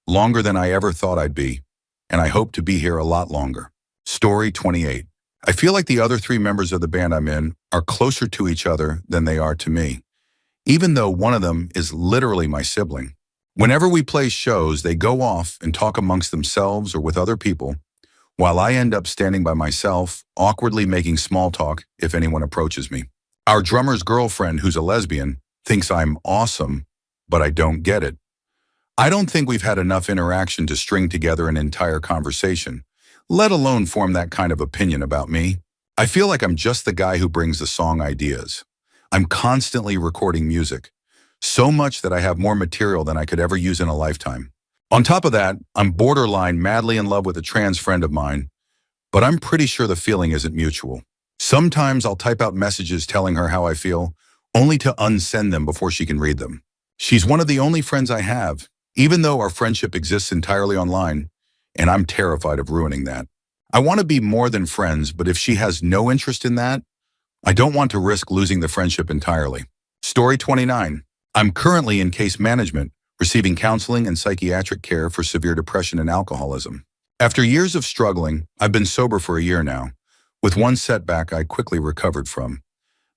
longer than I ever thought I'd be, and I hope to be here a lot longer. Story 28. I feel like the other 3 members of the band I'm in are closer to each other than they are to me, even though one of them is literally my sibling. Whenever we play shows, they go off and talk amongst themselves or with other people, while I end up standing by myself, awkwardly making small talk if anyone approaches me. Our drummer's girlfriend, who's a lesbian, thinks I'm awesome, but I don't get it. I don't think we've had enough interaction to string together an entire conversation, let alone form that kind of opinion about me. I feel like I'm just the guy who brings the song ideas. I'm constantly recording music, so much that I have more material than I could ever use in a lifetime. On top of that, I'm borderline madly in love with a trans friend of mine, but I'm pretty sure the feeling isn't mutual. Sometimes I'll type out messages telling her how I feel, only to unsend them before she can read them. She's one of the only friends I have, even though our friendship exists entirely online, and I'm terrified of ruining that. I want to be more than friends, but if she has no interest in that, I don't want to risk losing the friendship entirely. Story 29. I'm currently in case management, receiving counseling and psychiatric care for severe depression and alcoholism. After years of struggling, I've been sober for a year now, with one setback I quickly recovered from.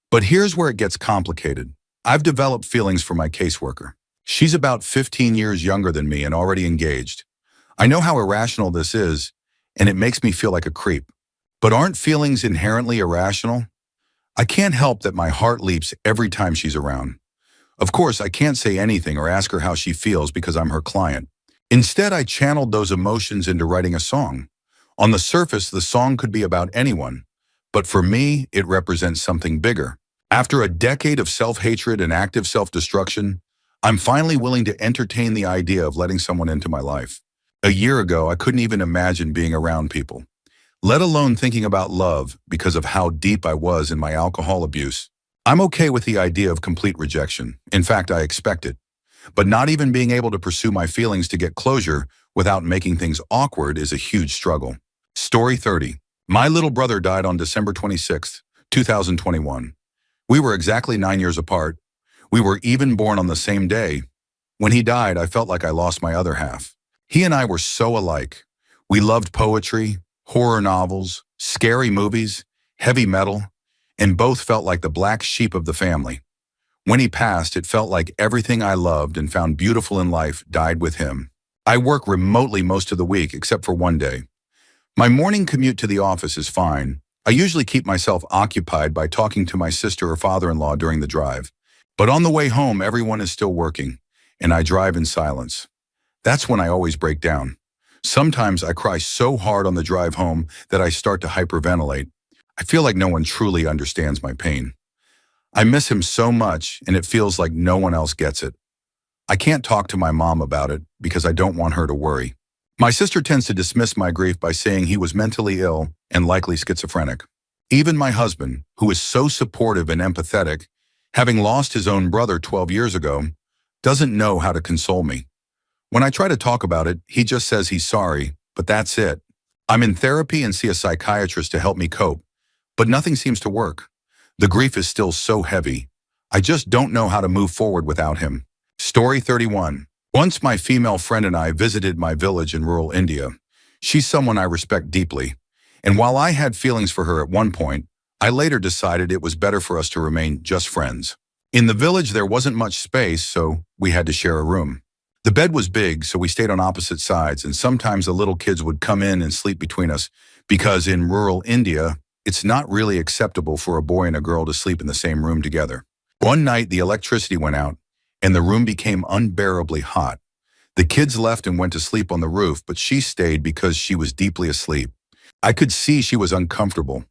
But here's where it gets complicated. I've developed feelings for my caseworker. She's about 15 years younger than me and already engaged. I know how irrational this is, and it makes me feel like a creep. But aren't feelings inherently irrational? I can't help that my heart leaps every time she's around. Of course, I can't say anything or ask her how she feels because I'm her client. Instead, I channeled those emotions into writing a song. On the surface, the song could be about anyone, but for me, it represents something bigger. After a decade of self-hatred and active self-destruction, I'm finally willing to entertain the idea of letting someone into my life. A year ago, I couldn't even imagine being around people, let alone thinking about love because of how deep I was in my alcohol abuse. I'm okay with the idea of complete rejection. In fact, I expect it. But not even being able to pursue my feelings to get closure without making things awkward is a huge struggle. Story 30. My little brother died on December 26th, 2021. We were exactly 9 years apart. We were even born on the same day. When he died, I felt like I lost my other half. He and I were so alike. We loved poetry, horror novels, scary movies, heavy metal, and both felt like the black sheep of the family. When he passed, it felt like everything I loved and found beautiful in life died with him. I work remotely most of the week except for one day. My morning commute to the office is fine. I usually keep myself occupied by talking to my sister or father-in-law during the drive. But on the way home, everyone is still working, and I drive in silence. That's when I always break down. Sometimes I cry so hard on the drive home that I start to hyperventilate. I feel like no one truly understands my pain. I miss him so much, and it feels like no one else gets it. I can't talk to my mom about it because I don't want her to worry. My sister tends to dismiss my grief by saying he was mentally ill and likely schizophrenic. Even my husband, who is so supportive and empathetic, having lost his own brother 12 years ago, doesn't know how to console me. When I try to talk about it, he just says he's sorry, but that's it. I'm in therapy and see a psychiatrist to help me cope, but nothing seems to work. The grief is still so heavy. I just don't know how to move forward without him. Story 31. Once my female friend and I visited my village in rural India. She's someone I respect deeply, and while I had feelings for her at one point, I later decided it was better for us to remain just friends. In the village, there wasn't much space, so we had to share a room. The bed was big, so we stayed on opposite sides, and sometimes the little kids would come in and sleep between us, because in rural India, it's not really acceptable for a boy and a girl to sleep in the same room together. One night, the electricity went out, and the room became unbearably hot. The kids left and went to sleep on the roof, but she stayed because she was deeply asleep. I could see she was uncomfortable,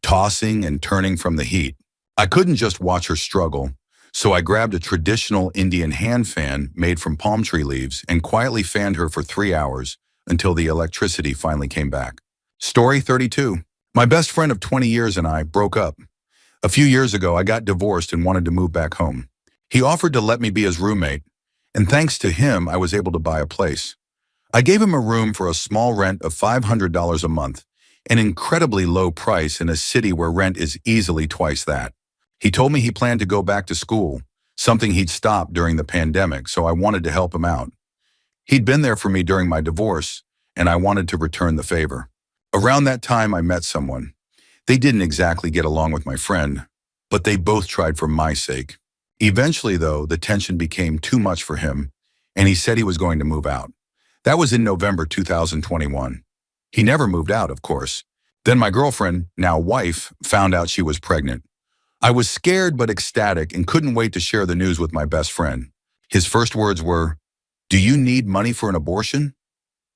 tossing and turning from the heat. I couldn't just watch her struggle, so I grabbed a traditional Indian hand fan made from palm tree leaves and quietly fanned her for 3 hours until the electricity finally came back. Story 32. My best friend of 20 years and I broke up. A few years ago, I got divorced and wanted to move back home. He offered to let me be his roommate, and thanks to him, I was able to buy a place. I gave him a room for a small rent of $500 a month, an incredibly low price in a city where rent is easily twice that. He told me he planned to go back to school, something he'd stopped during the pandemic, so I wanted to help him out. He'd been there for me during my divorce, and I wanted to return the favor. Around that time, I met someone. They didn't exactly get along with my friend, but they both tried for my sake. Eventually, though, the tension became too much for him, and he said he was going to move out. That was in November 2021. He never moved out, of course. Then my girlfriend, now wife, found out she was pregnant. I was scared but ecstatic and couldn't wait to share the news with my best friend. His first words were, "Do you need money for an abortion?"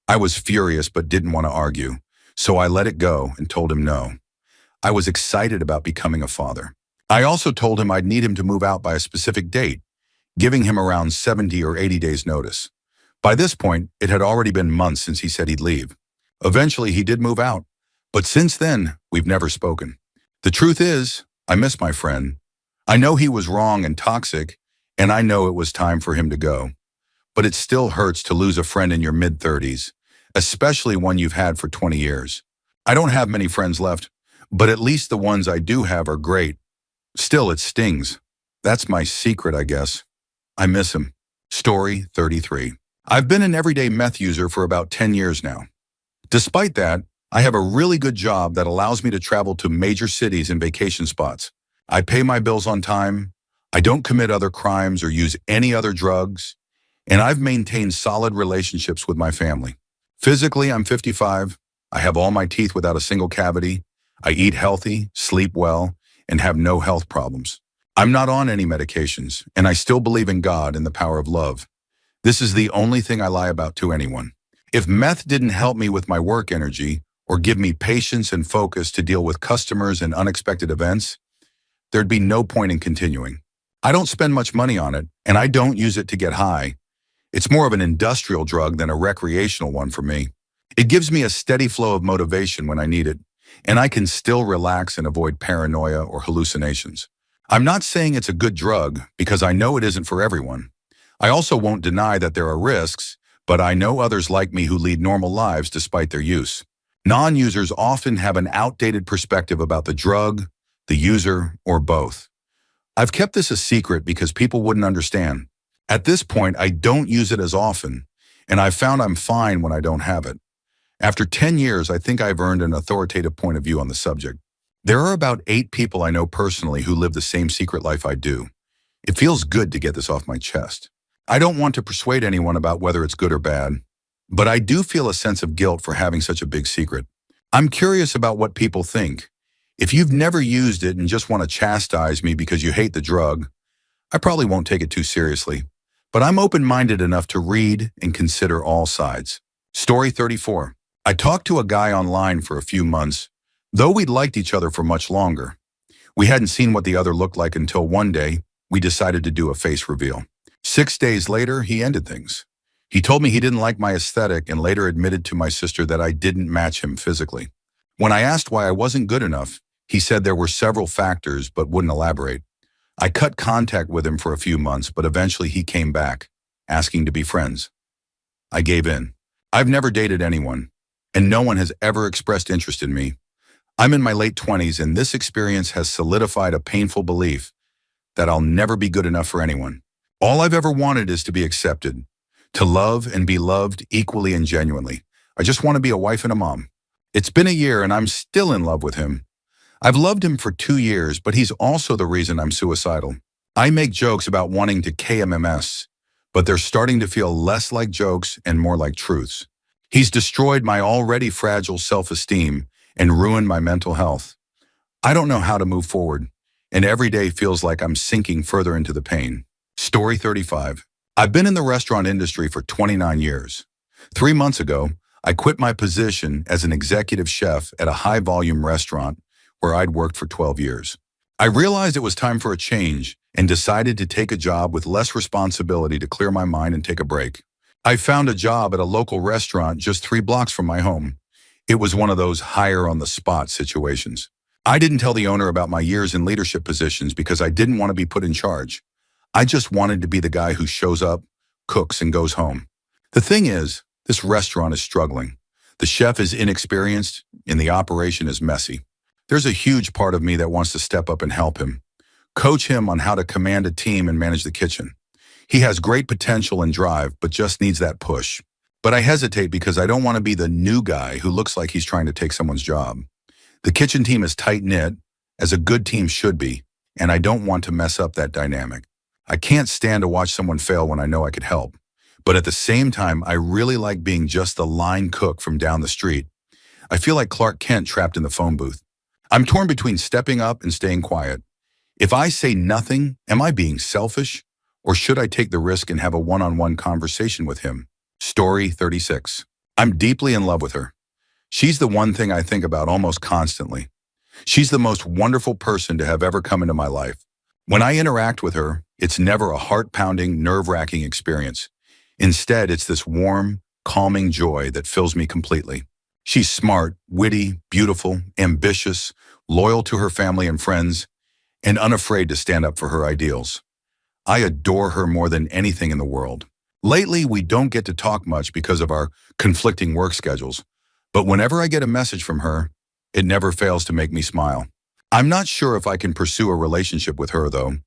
I was furious but didn't want to argue, so I let it go and told him no. I was excited about becoming a father. I also told him I'd need him to move out by a specific date, giving him around 70 or 80 days notice. By this point, it had already been months since he said he'd leave. Eventually, he did move out, but since then, we've never spoken. The truth is, I miss my friend. I know he was wrong and toxic, and I know it was time for him to go. But it still hurts to lose a friend in your mid-30s, especially one you've had for 20 years. I don't have many friends left, but at least the ones I do have are great. Still, it stings. That's my secret, I guess. I miss him. Story 33. I've been an everyday meth user for about 10 years now. Despite that, I have a really good job that allows me to travel to major cities and vacation spots. I pay my bills on time. I don't commit other crimes or use any other drugs. And I've maintained solid relationships with my family. Physically, I'm 55. I have all my teeth without a single cavity. I eat healthy, sleep well, and have no health problems. I'm not on any medications, and I still believe in God and the power of love. This is the only thing I lie about to anyone. If meth didn't help me with my work energy or give me patience and focus to deal with customers and unexpected events, there'd be no point in continuing. I don't spend much money on it, and I don't use it to get high. It's more of an industrial drug than a recreational one for me. It gives me a steady flow of motivation when I need it, and I can still relax and avoid paranoia or hallucinations. I'm not saying it's a good drug because I know it isn't for everyone. I also won't deny that there are risks, but I know others like me who lead normal lives despite their use. Non-users often have an outdated perspective about the drug, the user, or both. I've kept this a secret because people wouldn't understand. At this point, I don't use it as often, and I've found I'm fine when I don't have it. After 10 years, I think I've earned an authoritative point of view on the subject. There are about 8 people I know personally who live the same secret life I do. It feels good to get this off my chest. I don't want to persuade anyone about whether it's good or bad, but I do feel a sense of guilt for having such a big secret. I'm curious about what people think. If you've never used it and just want to chastise me because you hate the drug, I probably won't take it too seriously. But I'm open-minded enough to read and consider all sides. Story 34. I talked to a guy online for a few months, though we'd liked each other for much longer. We hadn't seen what the other looked like until one day we decided to do a face reveal. 6 days later, he ended things. He told me he didn't like my aesthetic and later admitted to my sister that I didn't match him physically. When I asked why I wasn't good enough, he said there were several factors but wouldn't elaborate. I cut contact with him for a few months, but eventually he came back, asking to be friends. I gave in. I've never dated anyone, and no one has ever expressed interest in me. I'm in my late 20s, and this experience has solidified a painful belief that I'll never be good enough for anyone. All I've ever wanted is to be accepted, to love and be loved equally and genuinely. I just want to be a wife and a mom. It's been a year, and I'm still in love with him. I've loved him for 2 years, but he's also the reason I'm suicidal. I make jokes about wanting to KMMS, but they're starting to feel less like jokes and more like truths. He's destroyed my already fragile self-esteem and ruined my mental health. I don't know how to move forward, and every day feels like I'm sinking further into the pain. Story 35. I've been in the restaurant industry for 29 years. 3 months ago, I quit my position as an executive chef at a high-volume restaurant where I'd worked for 12 years. I realized it was time for a change and decided to take a job with less responsibility to clear my mind and take a break. I found a job at a local restaurant just 3 blocks from my home. It was one of those hire-on-the-spot situations. I didn't tell the owner about my years in leadership positions because I didn't want to be put in charge. I just wanted to be the guy who shows up, cooks, and goes home. The thing is, this restaurant is struggling. The chef is inexperienced, and the operation is messy. There's a huge part of me that wants to step up and help him, coach him on how to command a team and manage the kitchen. He has great potential and drive, but just needs that push. But I hesitate because I don't want to be the new guy who looks like he's trying to take someone's job. The kitchen team is tight-knit, as a good team should be, and I don't want to mess up that dynamic. I can't stand to watch someone fail when I know I could help. But at the same time, I really like being just the line cook from down the street. I feel like Clark Kent trapped in the phone booth. I'm torn between stepping up and staying quiet. If I say nothing, am I being selfish? Or should I take the risk and have a one-on-one conversation with him? Story 36. I'm deeply in love with her. She's the one thing I think about almost constantly. She's the most wonderful person to have ever come into my life. When I interact with her, it's never a heart-pounding, nerve-wracking experience. Instead, it's this warm, calming joy that fills me completely. She's smart, witty, beautiful, ambitious, loyal to her family and friends, and unafraid to stand up for her ideals. I adore her more than anything in the world. Lately, we don't get to talk much because of our conflicting work schedules, but whenever I get a message from her, it never fails to make me smile. I'm not sure if I can pursue a relationship with her, though.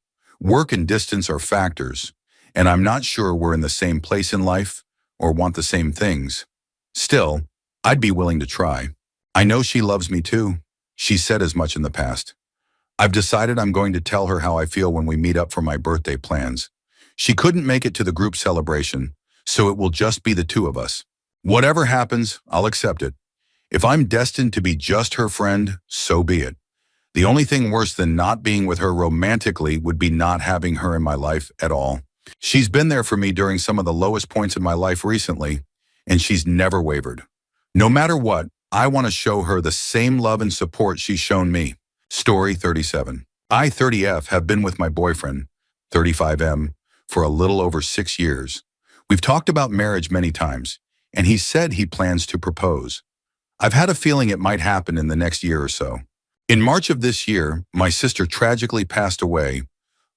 Work and distance are factors, and I'm not sure we're in the same place in life or want the same things. Still, I'd be willing to try. I know she loves me too. She said as much in the past. I've decided I'm going to tell her how I feel when we meet up for my birthday plans. She couldn't make it to the group celebration, so it will just be the 2 of us. Whatever happens, I'll accept it. If I'm destined to be just her friend, so be it. The only thing worse than not being with her romantically would be not having her in my life at all. She's been there for me during some of the lowest points in my life recently, and she's never wavered. No matter what, I want to show her the same love and support she's shown me. Story 37. I, 30F, have been with my boyfriend, 35M, for a little over 6 years. We've talked about marriage many times, and he said he plans to propose. I've had a feeling it might happen in the next year or so. In March of this year, my sister tragically passed away,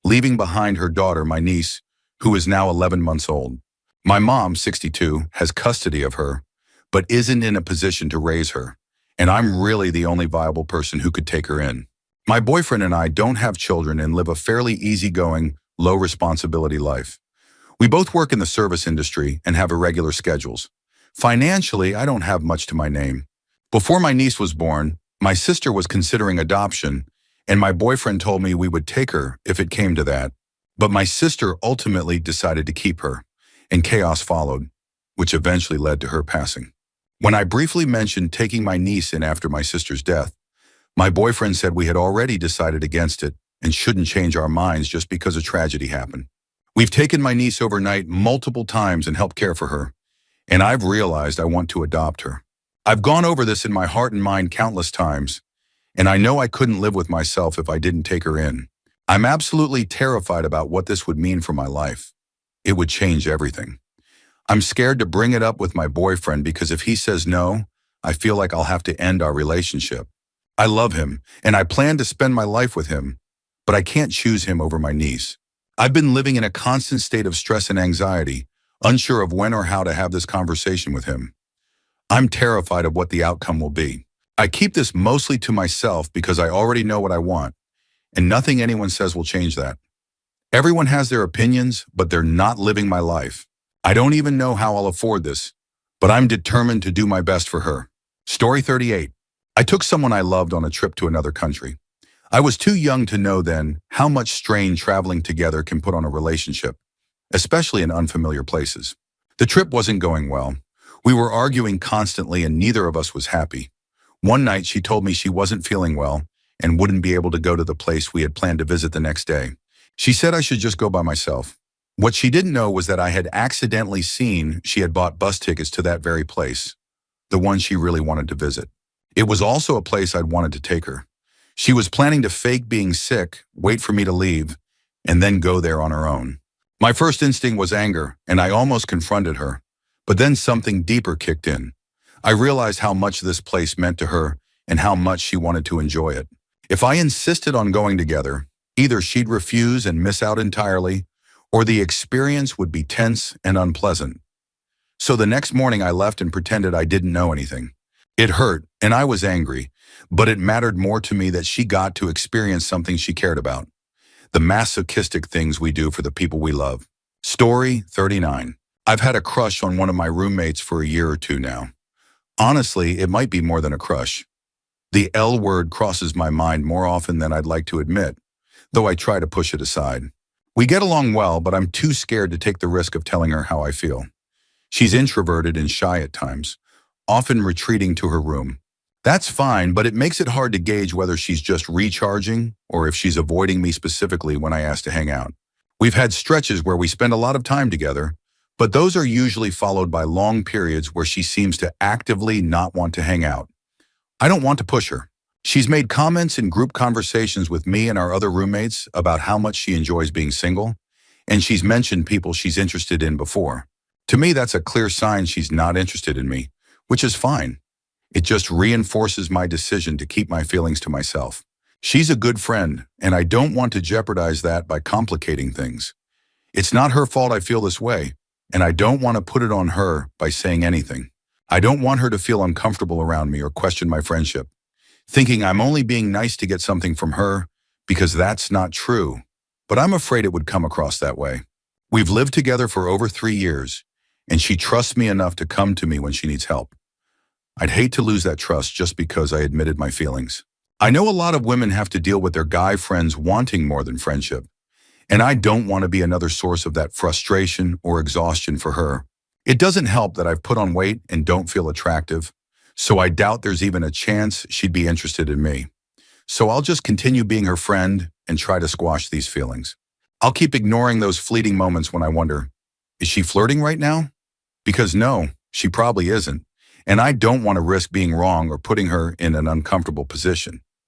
leaving behind her daughter, my niece, who is now 11 months old. My mom, 62, has custody of her, but isn't in a position to raise her, and I'm really the only viable person who could take her in. My boyfriend and I don't have children and live a fairly easygoing, low-responsibility life. We both work in the service industry and have irregular schedules. Financially, I don't have much to my name. Before my niece was born, my sister was considering adoption, and my boyfriend told me we would take her if it came to that. But my sister ultimately decided to keep her, and chaos followed, which eventually led to her passing. When I briefly mentioned taking my niece in after my sister's death, my boyfriend said we had already decided against it and shouldn't change our minds just because a tragedy happened. We've taken my niece overnight multiple times and helped care for her, and I've realized I want to adopt her. I've gone over this in my heart and mind countless times, and I know I couldn't live with myself if I didn't take her in. I'm absolutely terrified about what this would mean for my life. It would change everything. I'm scared to bring it up with my boyfriend because if he says no, I feel like I'll have to end our relationship. I love him, and I plan to spend my life with him, but I can't choose him over my niece. I've been living in a constant state of stress and anxiety, unsure of when or how to have this conversation with him. I'm terrified of what the outcome will be. I keep this mostly to myself because I already know what I want, and nothing anyone says will change that. Everyone has their opinions, but they're not living my life. I don't even know how I'll afford this, but I'm determined to do my best for her. Story 38. I took someone I loved on a trip to another country. I was too young to know then how much strain traveling together can put on a relationship, especially in unfamiliar places. The trip wasn't going well. We were arguing constantly and neither of us was happy. One night she told me she wasn't feeling well and wouldn't be able to go to the place we had planned to visit the next day. She said I should just go by myself. What she didn't know was that I had accidentally seen she had bought bus tickets to that very place, the one she really wanted to visit. It was also a place I'd wanted to take her. She was planning to fake being sick, wait for me to leave, and then go there on her own. My first instinct was anger, and I almost confronted her. But then something deeper kicked in. I realized how much this place meant to her and how much she wanted to enjoy it. If I insisted on going together, either she'd refuse and miss out entirely, or the experience would be tense and unpleasant. So the next morning I left and pretended I didn't know anything. It hurt, and I was angry, but it mattered more to me that she got to experience something she cared about. The masochistic things we do for the people we love. Story 39. I've had a crush on one of my roommates for a year or two now. Honestly, it might be more than a crush. The L word crosses my mind more often than I'd like to admit, though I try to push it aside. We get along well, but I'm too scared to take the risk of telling her how I feel. She's introverted and shy at times, often retreating to her room. That's fine, but it makes it hard to gauge whether she's just recharging or if she's avoiding me specifically when I ask to hang out. We've had stretches where we spend a lot of time together, but those are usually followed by long periods where she seems to actively not want to hang out. I don't want to push her. She's made comments in group conversations with me and our other roommates about how much she enjoys being single, and she's mentioned people she's interested in before. To me, that's a clear sign she's not interested in me, which is fine. It just reinforces my decision to keep my feelings to myself. She's a good friend, and I don't want to jeopardize that by complicating things. It's not her fault I feel this way, and I don't want to put it on her by saying anything. I don't want her to feel uncomfortable around me or question my friendship, thinking I'm only being nice to get something from her, because that's not true. But I'm afraid it would come across that way. We've lived together for over 3 years, and she trusts me enough to come to me when she needs help. I'd hate to lose that trust just because I admitted my feelings. I know a lot of women have to deal with their guy friends wanting more than friendship, and I don't want to be another source of that frustration or exhaustion for her. It doesn't help that I've put on weight and don't feel attractive, so I doubt there's even a chance she'd be interested in me. So I'll just continue being her friend and try to squash these feelings. I'll keep ignoring those fleeting moments when I wonder, is she flirting right now? Because no, she probably isn't, and I don't want to risk being wrong or putting her in an uncomfortable position.